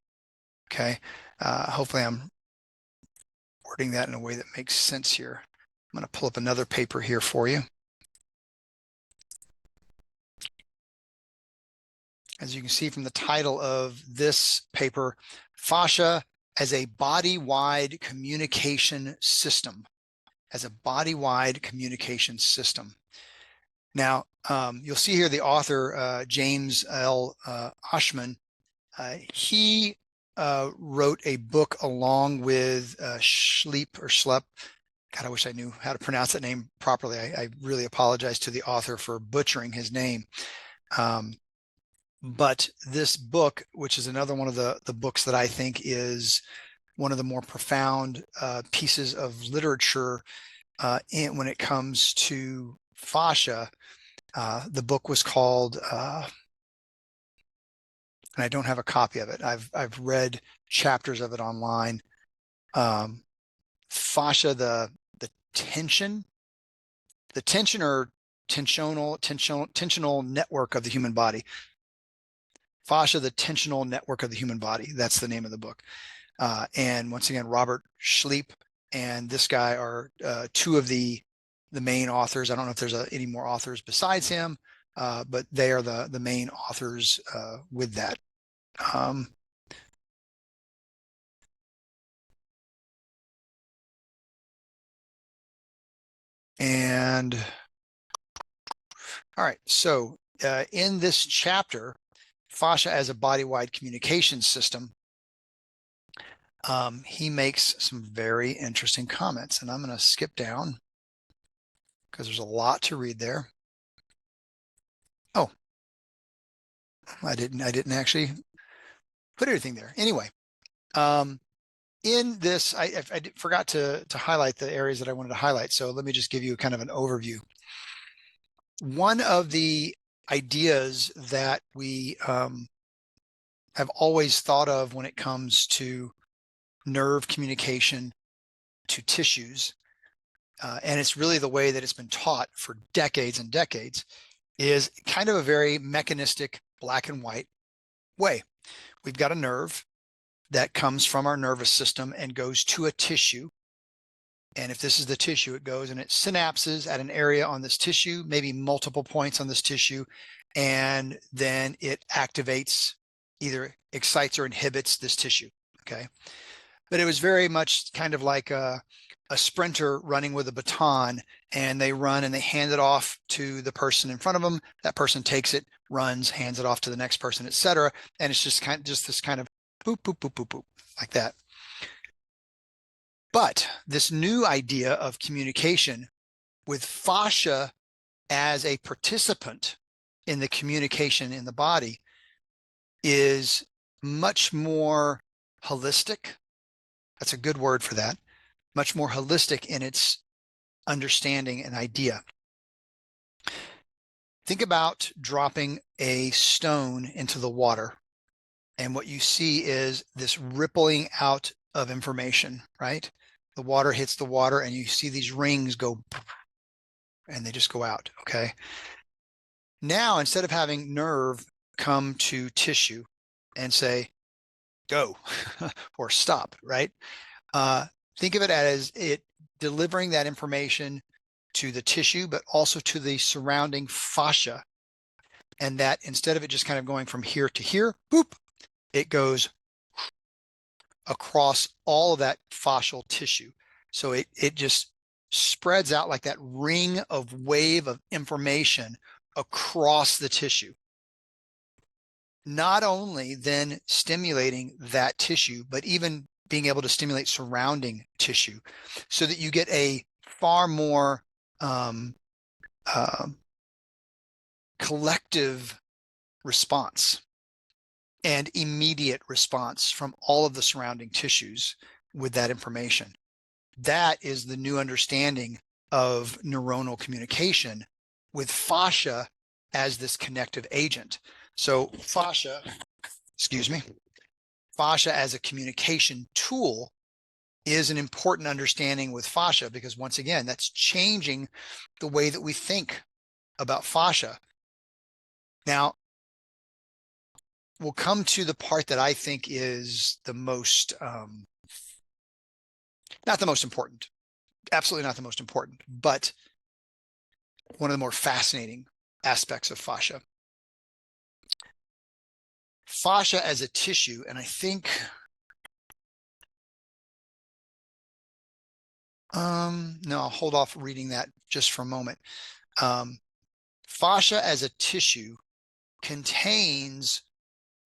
Okay, hopefully I'm wording that in a way that makes sense here. I'm going to pull up another paper here for you. As you can see from the title of this paper, fascia as a body-wide communication system. Now, you'll see here the author, James L. Oshman, he wrote a book along with Schlepp. God, I wish I knew how to pronounce that name properly. I really apologize to the author for butchering his name. But this book, which is another one of the books that I think is one of the more profound pieces of literature when it comes to fascia, the book was called, and I don't have a copy of it. I've read chapters of it online. Fascia, the tension or tensional network of the human body. Fascia, the tensional network of the human body. That's the name of the book. And once again, Robert Schlepp and this guy are two of the main authors. I don't know if there's any more authors besides him, but they are the main authors with that. And all right, so in this chapter, fascia as a body-wide communication system, he makes some very interesting comments, and I'm going to skip down because there's a lot to read there. Oh, I didn't actually put everything there. Anyway, in this, I forgot to highlight the areas that I wanted to highlight. So let me just give you kind of an overview. One of the ideas that we have always thought of when it comes to nerve communication to tissues, and it's really the way that it's been taught for decades and decades, is kind of a very mechanistic, black and white way. We've got a nerve that comes from our nervous system and goes to a tissue. And if this is the tissue, it goes and it synapses at an area on this tissue, maybe multiple points on this tissue, and then it activates, either excites or inhibits this tissue. Okay. But it was very much kind of like a sprinter running with a baton, and they run and they hand it off to the person in front of them. That person takes it, runs, hands it off to the next person, etc. And it's just this kind of boop, boop, boop, boop, boop, like that. But this new idea of communication with fascia as a participant in the communication in the body is much more holistic. That's a good word for that. Much more holistic in its understanding and idea. Think about dropping a stone into the water, and what you see is this rippling out of information, right? The water hits the water and you see these rings go and they just go out, okay? Now, instead of having nerve come to tissue and say, go or stop, right? Think of it as it delivering that information to the tissue, but also to the surrounding fascia. And that instead of it just kind of going from here to here, boop, it goes across all of that fascial tissue. So it just spreads out like that ring of wave of information across the tissue. Not only then stimulating that tissue, but even being able to stimulate surrounding tissue so that you get a far more collective response and immediate response from all of the surrounding tissues with that information. That is the new understanding of neuronal communication with fascia as this connective agent. So fascia, excuse me, fascia as a communication tool is an important understanding with fascia, because once again, that's changing the way that we think about fascia. Now, we'll come to the part that I think is the most, not the most important, absolutely not the most important, but one of the more fascinating aspects of fascia. Fascia as a tissue, and I think, no, I'll hold off reading that just for a moment. Fascia as a tissue contains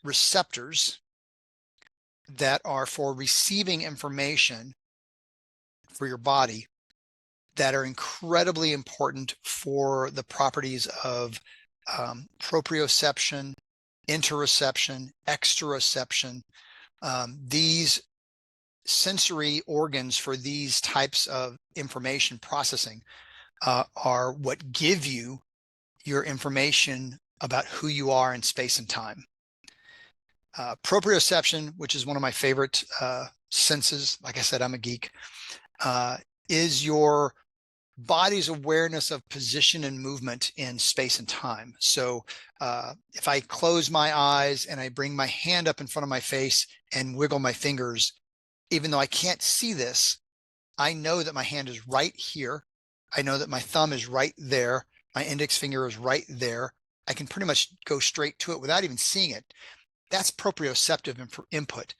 receptors that are for receiving information for your body that are incredibly important for the properties of proprioception, interoception, exteroception. These sensory organs for these types of information processing are what give you your information about who you are in space and time. Proprioception, which is one of my favorite senses, like I said, I'm a geek, is your body's awareness of position and movement in space and time. So if I close my eyes and I bring my hand up in front of my face and wiggle my fingers, even though I can't see this, I know that my hand is right here. I know that my thumb is right there. My index finger is right there. I can pretty much go straight to it without even seeing it. That's proprioceptive input.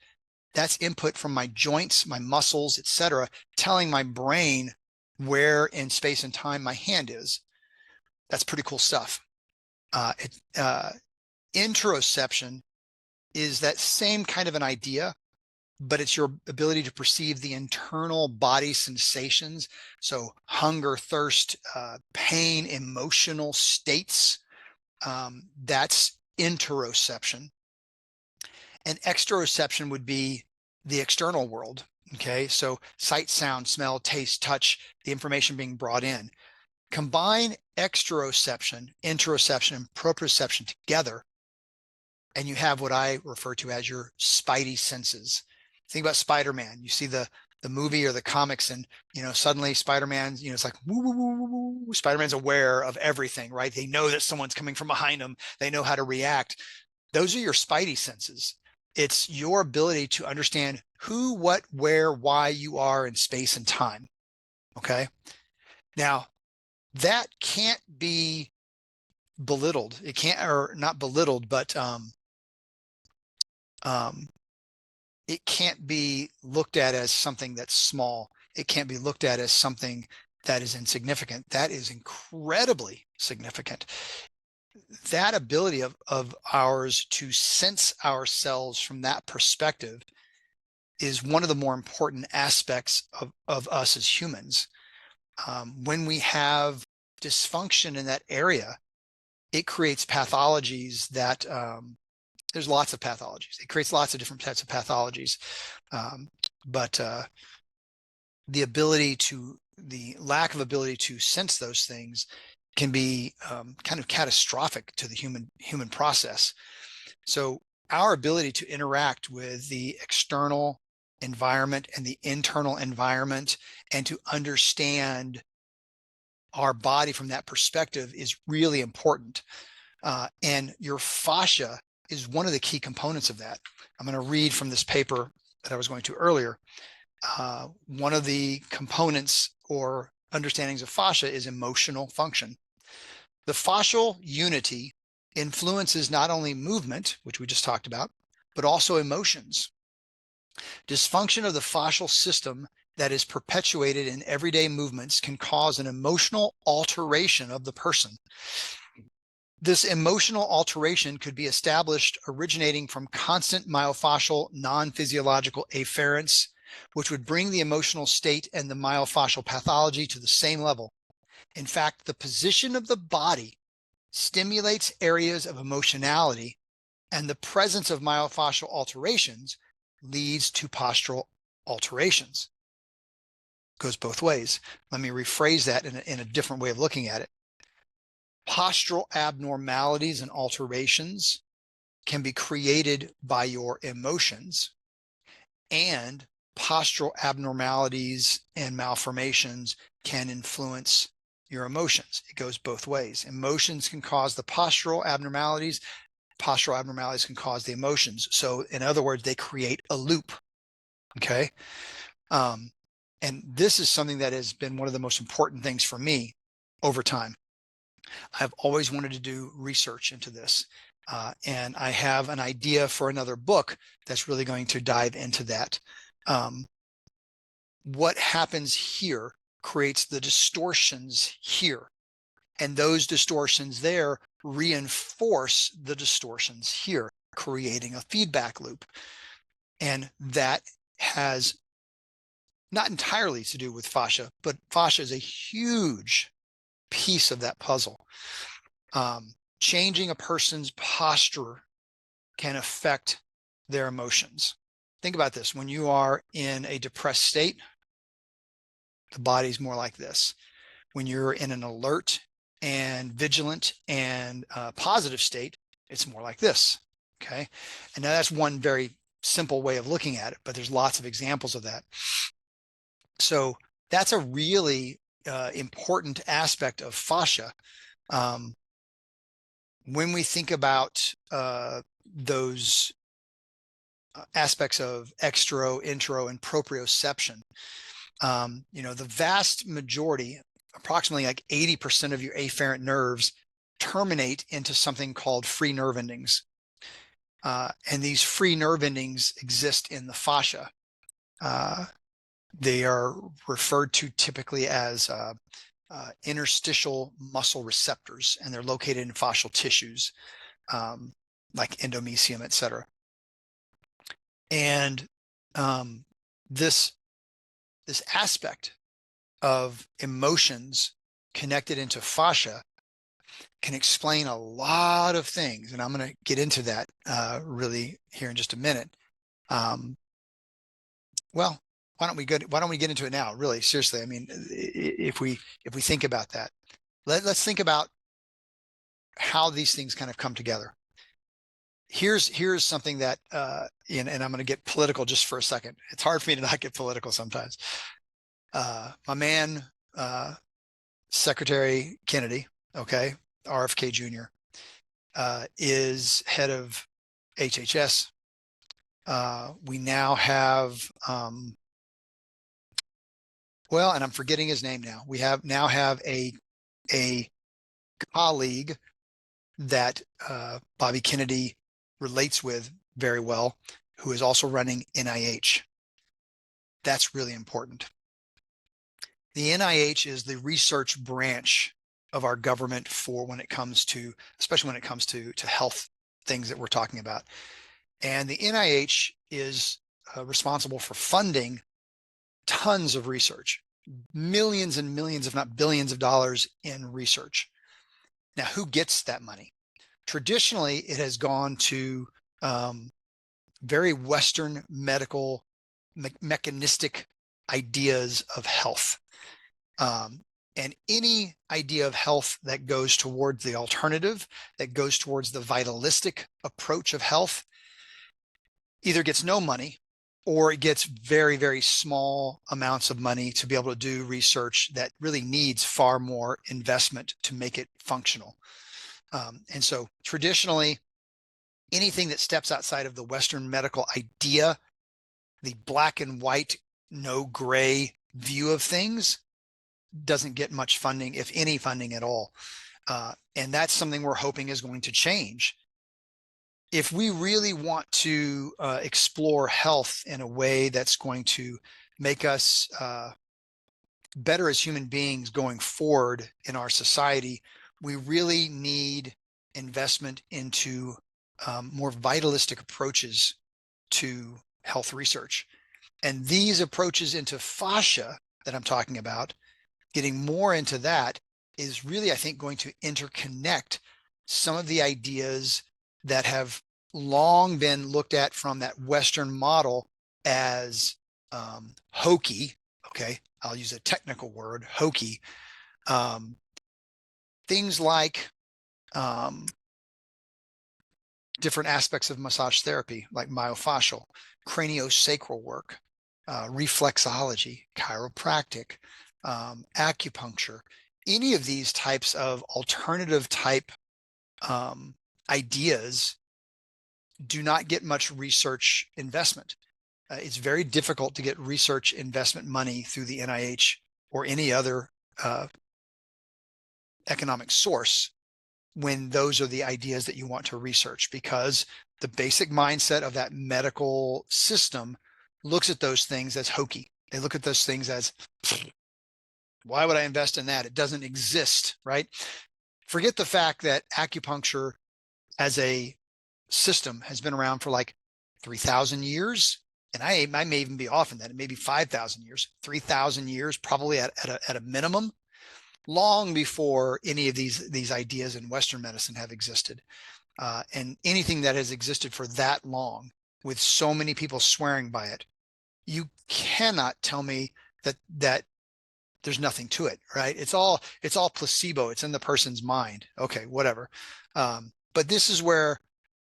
That's input from my joints, my muscles, etc., telling my brain where in space and time my hand is. That's pretty cool stuff. Interoception is that same kind of an idea, but it's your ability to perceive the internal body sensations. So hunger, thirst, pain, emotional states. That's interoception. And exteroception would be the external world. Okay, so sight, sound, smell, taste, touch, the information being brought in. Combine exteroception, interoception, and proprioception together, and you have what I refer to as your spidey senses. Think about Spider-Man. You see the movie or the comics, and suddenly Spider-Man, it's like woo, woo, woo, woo, woo. Spider-Man's aware of everything, right? They know that someone's coming from behind them. They know how to react. Those are your spidey senses. It's your ability to understand who, what, where, why you are in space and time. Okay. Now, that can't be belittled. It can't, or not belittled, but it can't be looked at as something that's small. It can't be looked at as something that is insignificant. That is incredibly significant. That ability of ours to sense ourselves from that perspective is one of the more important aspects of us as humans. When we have dysfunction in that area, it creates pathologies that there's lots of pathologies. It creates lots of different types of pathologies. But the lack of ability to sense those things can be kind of catastrophic to the human process. So our ability to interact with the external environment and the internal environment and to understand our body from that perspective is really important. And your fascia is one of the key components of that. I'm going to read from this paper that I was going to earlier. One of the components or understandings of fascia is emotional function. The fascial unity influences not only movement, which we just talked about, but also emotions. Dysfunction of the fascial system that is perpetuated in everyday movements can cause an emotional alteration of the person. This emotional alteration could be established originating from constant myofascial non-physiological afferents, which would bring the emotional state and the myofascial pathology to the same level. In fact, the position of the body stimulates areas of emotionality, and the presence of myofascial alterations leads to postural alterations. Goes both ways. Let me rephrase that in a different way of looking at it. Postural abnormalities and alterations can be created by your emotions, and postural abnormalities and malformations can influence your emotions. It goes both ways. Emotions can cause the postural abnormalities. Postural abnormalities can cause the emotions. So in other words, they create a loop. Okay. And this is something that has been one of the most important things for me over time. I've always wanted to do research into this. And I have an idea for another book that's really going to dive into that. What happens here creates the distortions here. And those distortions there reinforce the distortions here, creating a feedback loop. And that has not entirely to do with fascia, but fascia is a huge piece of that puzzle. Changing a person's posture can affect their emotions. Think about this. When you are in a depressed state, the body's more like this. When you're in an alert and vigilant and positive state, it's more like this. Okay. And now that's one very simple way of looking at it, but there's lots of examples of that. So that's a really important aspect of fascia. When we think about those aspects of extero, intero, and proprioception, the vast majority, approximately like 80% of your afferent nerves terminate into something called free nerve endings. And these free nerve endings exist in the fascia. They are referred to typically as interstitial muscle receptors, and they're located in fascial tissues, like endomysium, et cetera. And this aspect of emotions connected into fascia can explain a lot of things, and I'm going to get into that really here in just a minute. Well, why don't we get into it now? Really, seriously. I mean, if we think about that, let's think about how these things kind of come together. Here's something that, and I'm going to get political just for a second. It's hard for me to not get political sometimes. My man, Secretary Kennedy, okay, RFK Jr., is head of HHS. We now have, well, and I'm forgetting his name now. We now have a colleague that Bobby Kennedy relates with very well, who is also running NIH. That's really important. The NIH is the research branch of our government for when it comes to, especially when it comes to health things that we're talking about. And the NIH is responsible for funding tons of research, millions and millions, if not billions of dollars in research. Now, who gets that money? Traditionally, it has gone to very Western medical mechanistic ideas of health. And any idea of health that goes towards the alternative, that goes towards the vitalistic approach of health, either gets no money or it gets very, very small amounts of money to be able to do research that really needs far more investment to make it functional. And so traditionally, anything that steps outside of the Western medical idea, the black and white, no gray view of things, doesn't get much funding, if any funding at all. And that's something we're hoping is going to change. If we really want to explore health in a way that's going to make us better as human beings going forward in our society, we really need investment into more vitalistic approaches to health research. And these approaches into fascia that I'm talking about, getting more into that, is really, I think, going to interconnect some of the ideas that have long been looked at from that Western model as hokey. Okay, I'll use a technical word, hokey. Things like different aspects of massage therapy, like myofascial, craniosacral work, reflexology, chiropractic, acupuncture, any of these types of alternative type ideas do not get much research investment. It's very difficult to get research investment money through the NIH or any other economic source when those are the ideas that you want to research, because the basic mindset of that medical system looks at those things as hokey. They look at those things as, why would I invest in that? It doesn't exist, right? Forget the fact that acupuncture as a system has been around for like 3,000 years. And I may even be off in that. It may be 5,000 years, 3,000 years, probably at a minimum, long before any of these ideas in Western medicine have existed. And anything that has existed for that long, with so many people swearing by it, you cannot tell me that there's nothing to it, right? It's all placebo. It's in the person's mind. Okay, whatever. But this is where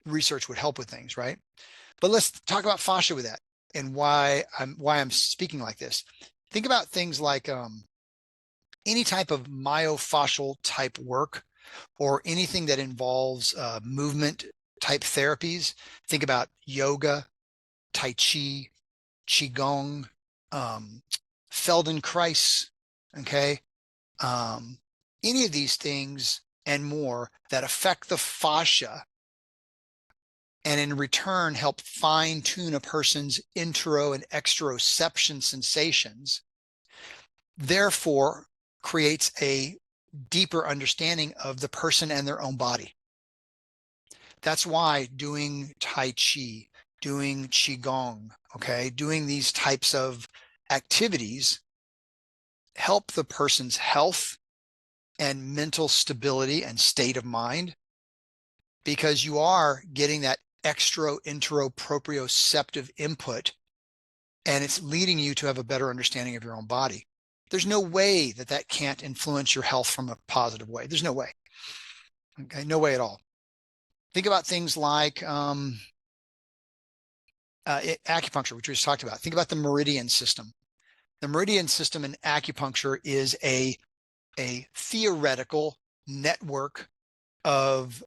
research would help with things, right? But let's talk about fascia with that, and why I'm speaking like this. Think about things like any type of myofascial type work, or anything that involves movement type therapies. Think about yoga, tai chi, qigong, Feldenkrais. Okay, any of these things and more that affect the fascia, and in return help fine tune a person's intero and exteroception sensations, therefore creates a deeper understanding of the person and their own body. That's why doing Tai Chi, doing Qigong, okay, doing these types of activities help the person's health and mental stability and state of mind, because you are getting that extro, intero, proprioceptive input, and it's leading you to have a better understanding of your own body. There's no way that that can't influence your health from a positive way. There's no way. Okay, no way at all. Think about things like acupuncture, which we just talked about. Think about the meridian system. The meridian system in acupuncture is a theoretical network of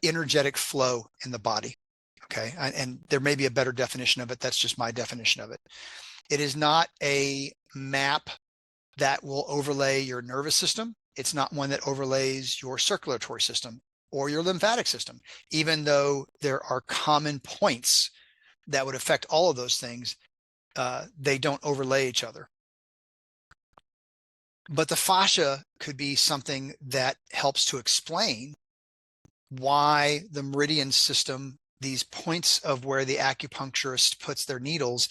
energetic flow in the body. Okay, and there may be a better definition of it. That's just my definition of it. It is not a map that will overlay your nervous system. It's not one that overlays your circulatory system or your lymphatic system, even though there are common points that would affect all of those things. They don't overlay each other. But the fascia could be something that helps to explain why the meridian system, these points of where the acupuncturist puts their needles,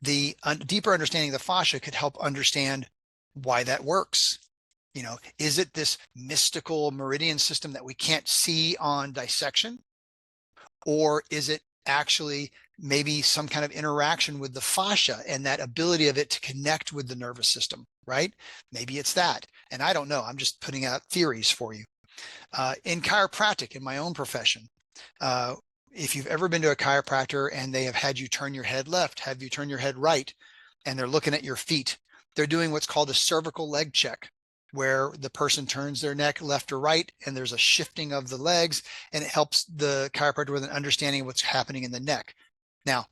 the deeper understanding of the fascia could help understand why that works. You know, is it this mystical meridian system that we can't see on dissection? Or is it actually maybe some kind of interaction with the fascia and that ability of it to connect with the nervous system, right? Maybe it's that. And I don't know. I'm just putting out theories for you. In chiropractic, in my own profession, if you've ever been to a chiropractor and they have had you turn your head left, have you turn your head right, and they're looking at your feet, they're doing what's called a cervical leg check, where the person turns their neck left or right, and there's a shifting of the legs, and it helps the chiropractor with an understanding of what's happening in the neck. Now,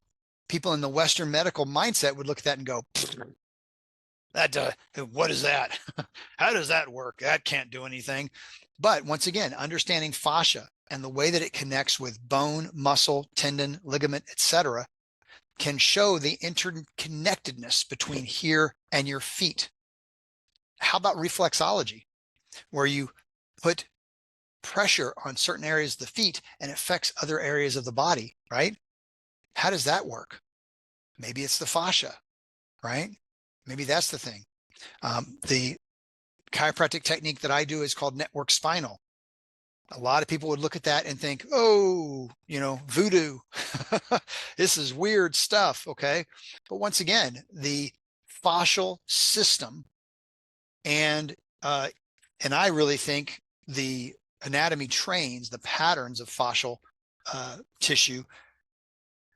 people in the Western medical mindset would look at that and go, that what is that? How does that work? That can't do anything. But once again, understanding fascia and the way that it connects with bone, muscle, tendon, ligament, etc., can show the interconnectedness between here and your feet. How about reflexology, where you put pressure on certain areas of the feet and it affects other areas of the body, right? How does that work? Maybe it's the fascia, right? Maybe that's the thing. The chiropractic technique that I do is called network spinal. A lot of people would look at that and think, oh, you know, voodoo. This is weird stuff, okay? But once again, the fascial system and I really think the anatomy trains, the patterns of fascial tissue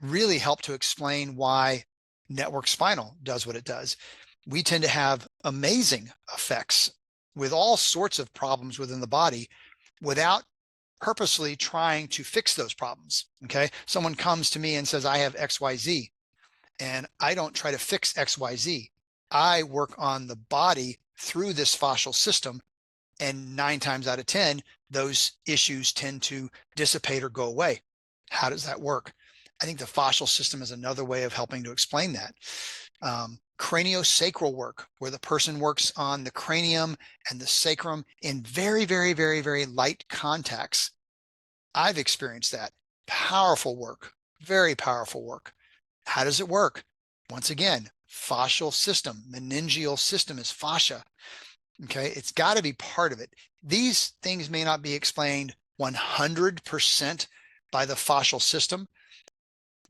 really help to explain why network spinal does what it does. We tend to have amazing effects with all sorts of problems within the body without purposely trying to fix those problems. Okay. Someone comes to me and says, I have XYZ, and I don't try to fix XYZ. I work on the body through this fascial system. And 9 times out of 10, those issues tend to dissipate or go away. How does that work? I think the fascial system is another way of helping to explain that. Craniosacral work, where the person works on the cranium and the sacrum in very, very, very, very light contacts. I've experienced that. Powerful work, very powerful work. How does it work? Once again, fascial system, meningeal system is fascia. Okay, it's got to be part of it. These things may not be explained 100% by the fascial system,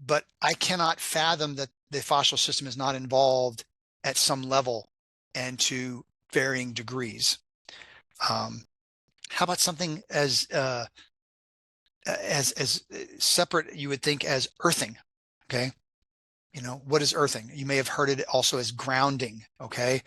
but I cannot fathom that the fascial system is not involved at some level and to varying degrees. How about something as separate, you would think, as earthing? Okay, you know, what is earthing? You may have heard it also as grounding. Okay,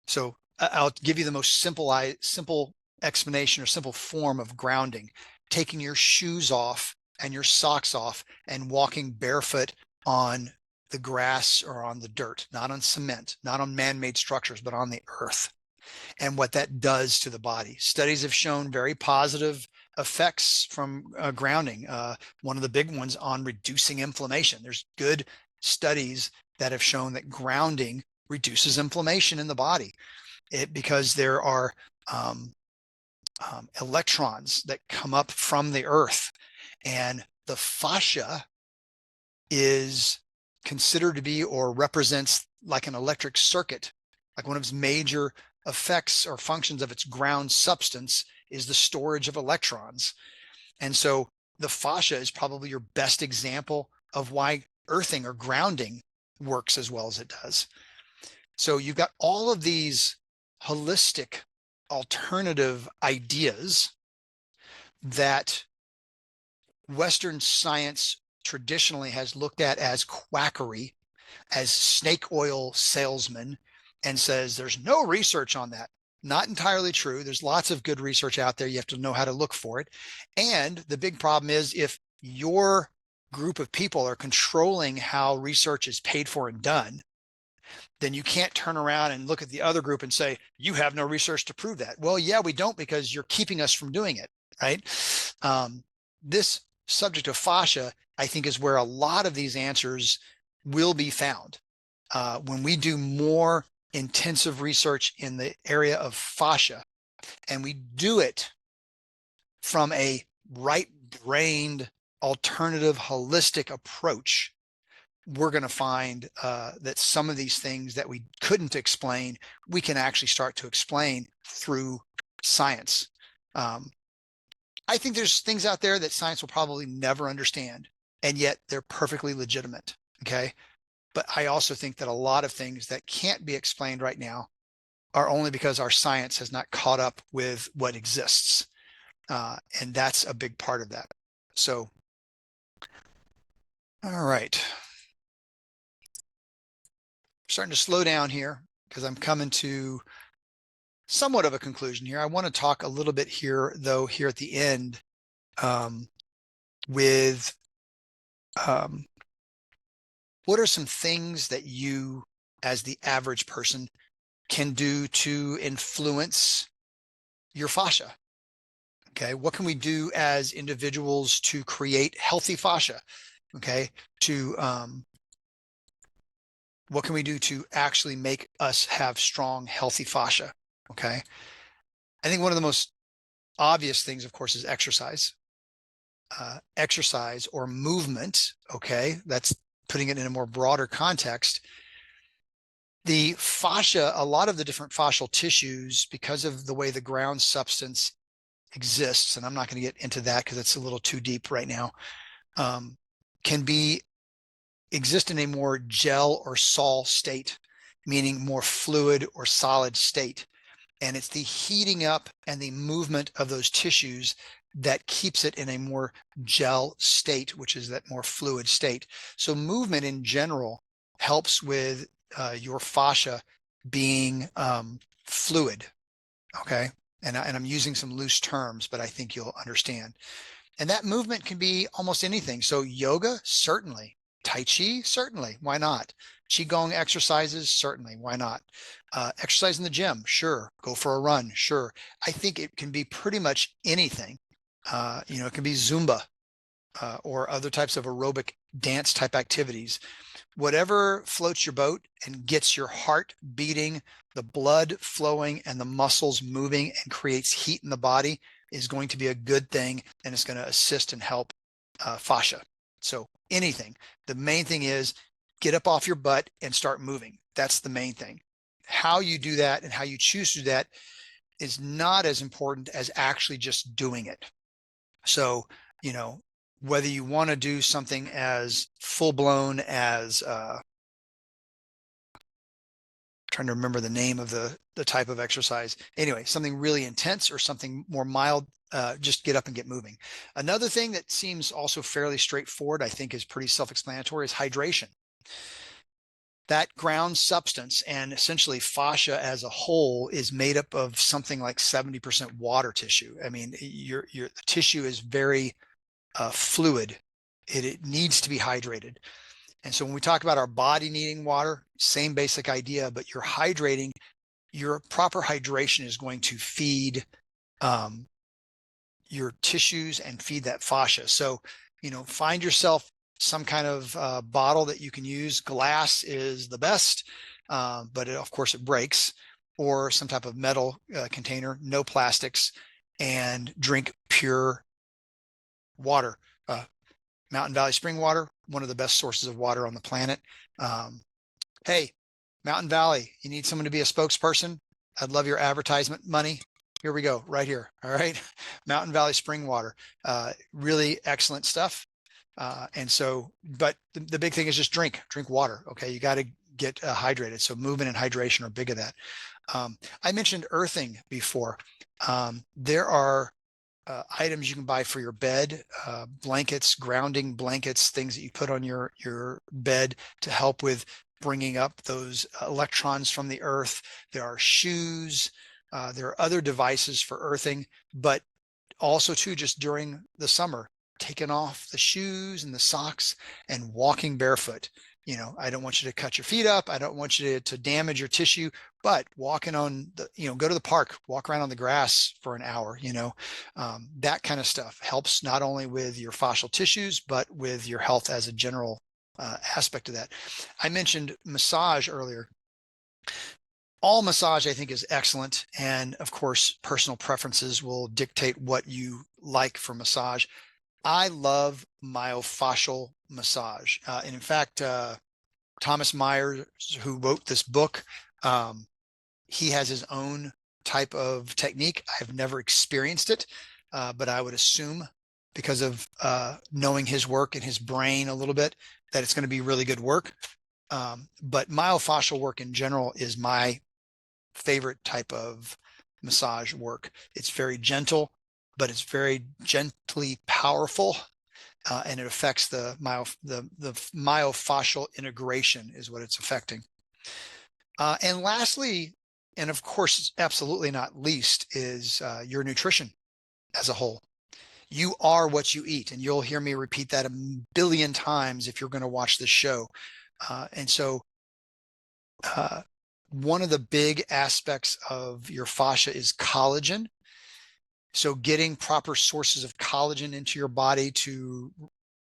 so I'll give you the most simple explanation or simple form of grounding: taking your shoes off and your socks off and walking barefoot on the grass or on the dirt, not on cement, not on man-made structures, but on the earth. and what that does to the body. Studies have shown very positive effects from grounding. One of the big ones on reducing inflammation. There's good studies that have shown that grounding reduces inflammation in the body because there are electrons that come up from the earth, and the fascia is considered to be or represents like an electric circuit. Like one of its major effects or functions of its ground substance is the storage of electrons. And so the fascia is probably your best example of why earthing or grounding works as well as it does. So you've got all of these holistic alternative ideas that Western science traditionally has looked at as quackery, as snake oil salesmen, and says there's no research on that. Not entirely true. There's lots of good research out there. You have to know how to look for it. And the big problem is if your group of people are controlling how research is paid for and done, then you can't turn around and look at the other group and say, you have no research to prove that. Well, yeah, we don't, because you're keeping us from doing it, right? This subject of fascia, I think, is where a lot of these answers will be found. When we do more intensive research in the area of fascia, and we do it from a right-brained, alternative, holistic approach, we're going to find that some of these things that we couldn't explain, we can actually start to explain through science. I think there's things out there that science will probably never understand, and yet they're perfectly legitimate, okay? But I also think that a lot of things that can't be explained right now are only because our science has not caught up with what exists. And that's a big part of that. So, all right. Starting to slow down here because I'm coming to somewhat of a conclusion here. I want to talk a little bit here, though, here at the end with what are some things that you, as the average person, can do to influence your fascia? Okay, what can we do as individuals to create healthy fascia? Okay, what can we do to actually make us have strong, healthy fascia? Okay, I think one of the most obvious things, of course, is exercise. Exercise or movement, okay, that's putting it in a more broader context. The fascia, a lot of the different fascial tissues, because of the way the ground substance exists, and I'm not going to get into that because it's a little too deep right now, can exist in a more gel or sol state, meaning more fluid or solid state. And it's the heating up and the movement of those tissues that keeps it in a more gel state, which is that more fluid state. So movement in general helps with your fascia being fluid, okay? And I'm using some loose terms, but I think you'll understand. And that movement can be almost anything. So yoga, certainly. Tai Chi, certainly. Why not? Qigong exercises, certainly. Why not? Exercise in the gym, sure. Go for a run, sure. I think it can be pretty much anything. It can be Zumba or other types of aerobic dance type activities. Whatever floats your boat and gets your heart beating, the blood flowing, and the muscles moving and creates heat in the body is going to be a good thing, and it's going to assist and help fascia. So anything. The main thing is get up off your butt and start moving. That's the main thing. How you do that and how you choose to do that is not as important as actually just doing it. So, whether you want to do something as full-blown as trying to remember the name of the type of exercise. Anyway, something really intense or something more mild, just get up and get moving. Another thing that seems also fairly straightforward, I think is pretty self-explanatory, is hydration. That ground substance and essentially fascia as a whole is made up of something like 70% water tissue. I mean, the tissue is very fluid. It needs to be hydrated. And so when we talk about our body needing water, same basic idea, but you're hydrating your proper hydration is going to feed your tissues and feed that fascia. So, find yourself some kind of bottle that you can use. Glass is the best, but of course it breaks, or some type of metal container, no plastics, and drink pure water. Mountain Valley spring water, one of the best sources of water on the planet. Hey, Mountain Valley, you need someone to be a spokesperson? I'd love your advertisement money. Here we go, right here. All right. Mountain Valley spring water, really excellent stuff. And so, but the big thing is just drink water. Okay. You got to get hydrated. So movement and hydration are big of that. I mentioned earthing before. There are items you can buy for your bed, blankets, grounding blankets, things that you put on your bed to help with bringing up those electrons from the earth. There are shoes. There are other devices for earthing, but also too, just during the summer, taking off the shoes and the socks and walking barefoot. I don't want you to cut your feet up. I don't want you to damage your tissue, but walking on the, go to the park, walk around on the grass for an hour, that kind of stuff helps not only with your fascial tissues, but with your health as a general aspect of that. I mentioned massage earlier. All massage, I think, is excellent. And of course, personal preferences will dictate what you like for massage. I love myofascial massage. And in fact, Thomas Myers, who wrote this book, he has his own type of technique. I've never experienced it, but I would assume, because of knowing his work and his brain a little bit, that it's going to be really good work. But myofascial work in general is my favorite type of massage work. It's very gentle, but it's very gently powerful, and it affects the myofascial integration is what it's affecting. And lastly, and of course, absolutely not least, is your nutrition as a whole. You are what you eat, and you'll hear me repeat that a billion times if you're going to watch this show. And so one of the big aspects of your fascia is collagen. So getting proper sources of collagen into your body to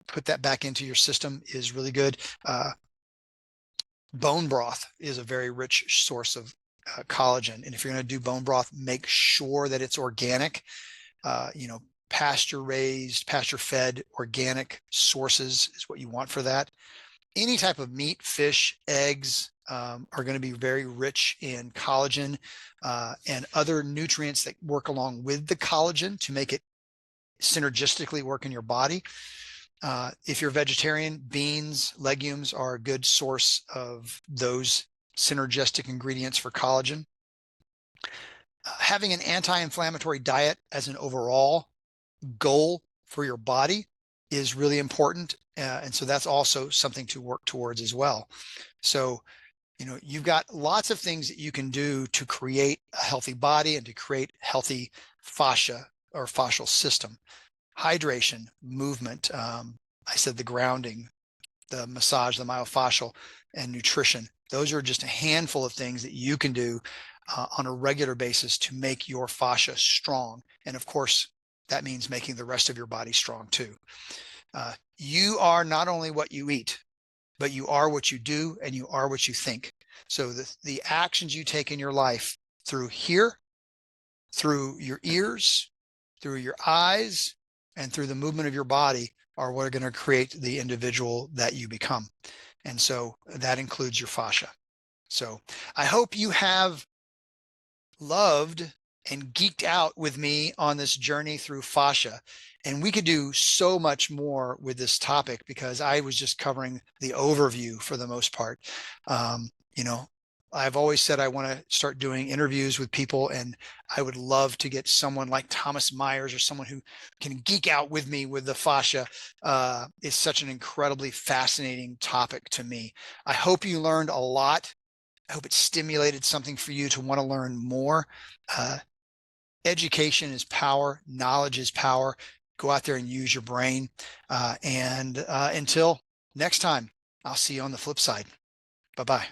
put that back into your system is really good. Bone broth is a very rich source of collagen. And if you're going to do bone broth, make sure that it's organic, pasture raised, pasture fed, organic sources is what you want for that. Any type of meat, fish, eggs are going to be very rich in collagen and other nutrients that work along with the collagen to make it synergistically work in your body. If you're vegetarian, beans, legumes are a good source of those synergistic ingredients for collagen. Having an anti-inflammatory diet as an overall goal for your body is really important. And so that's also something to work towards as well. So, you've got lots of things that you can do to create a healthy body and to create healthy fascia or fascial system. Hydration, movement, I said the grounding, the massage, the myofascial, and nutrition. Those are just a handful of things that you can do on a regular basis to make your fascia strong. And of course, that means making the rest of your body strong too. You are not only what you eat, but you are what you do and you are what you think. So the actions you take in your life through here, through your ears, through your eyes, and through the movement of your body are what are going to create the individual that you become. And so that includes your fascia. So I hope you have loved and geeked out with me on this journey through fascia. And we could do so much more with this topic because I was just covering the overview for the most part. I've always said I want to start doing interviews with people, and I would love to get someone like Thomas Myers or someone who can geek out with me with the fascia. It's such an incredibly fascinating topic to me. I hope you learned a lot. I hope it stimulated something for you to want to learn more. Education is power. Knowledge is power. Go out there and use your brain. And until next time, I'll see you on the flip side. Bye-bye.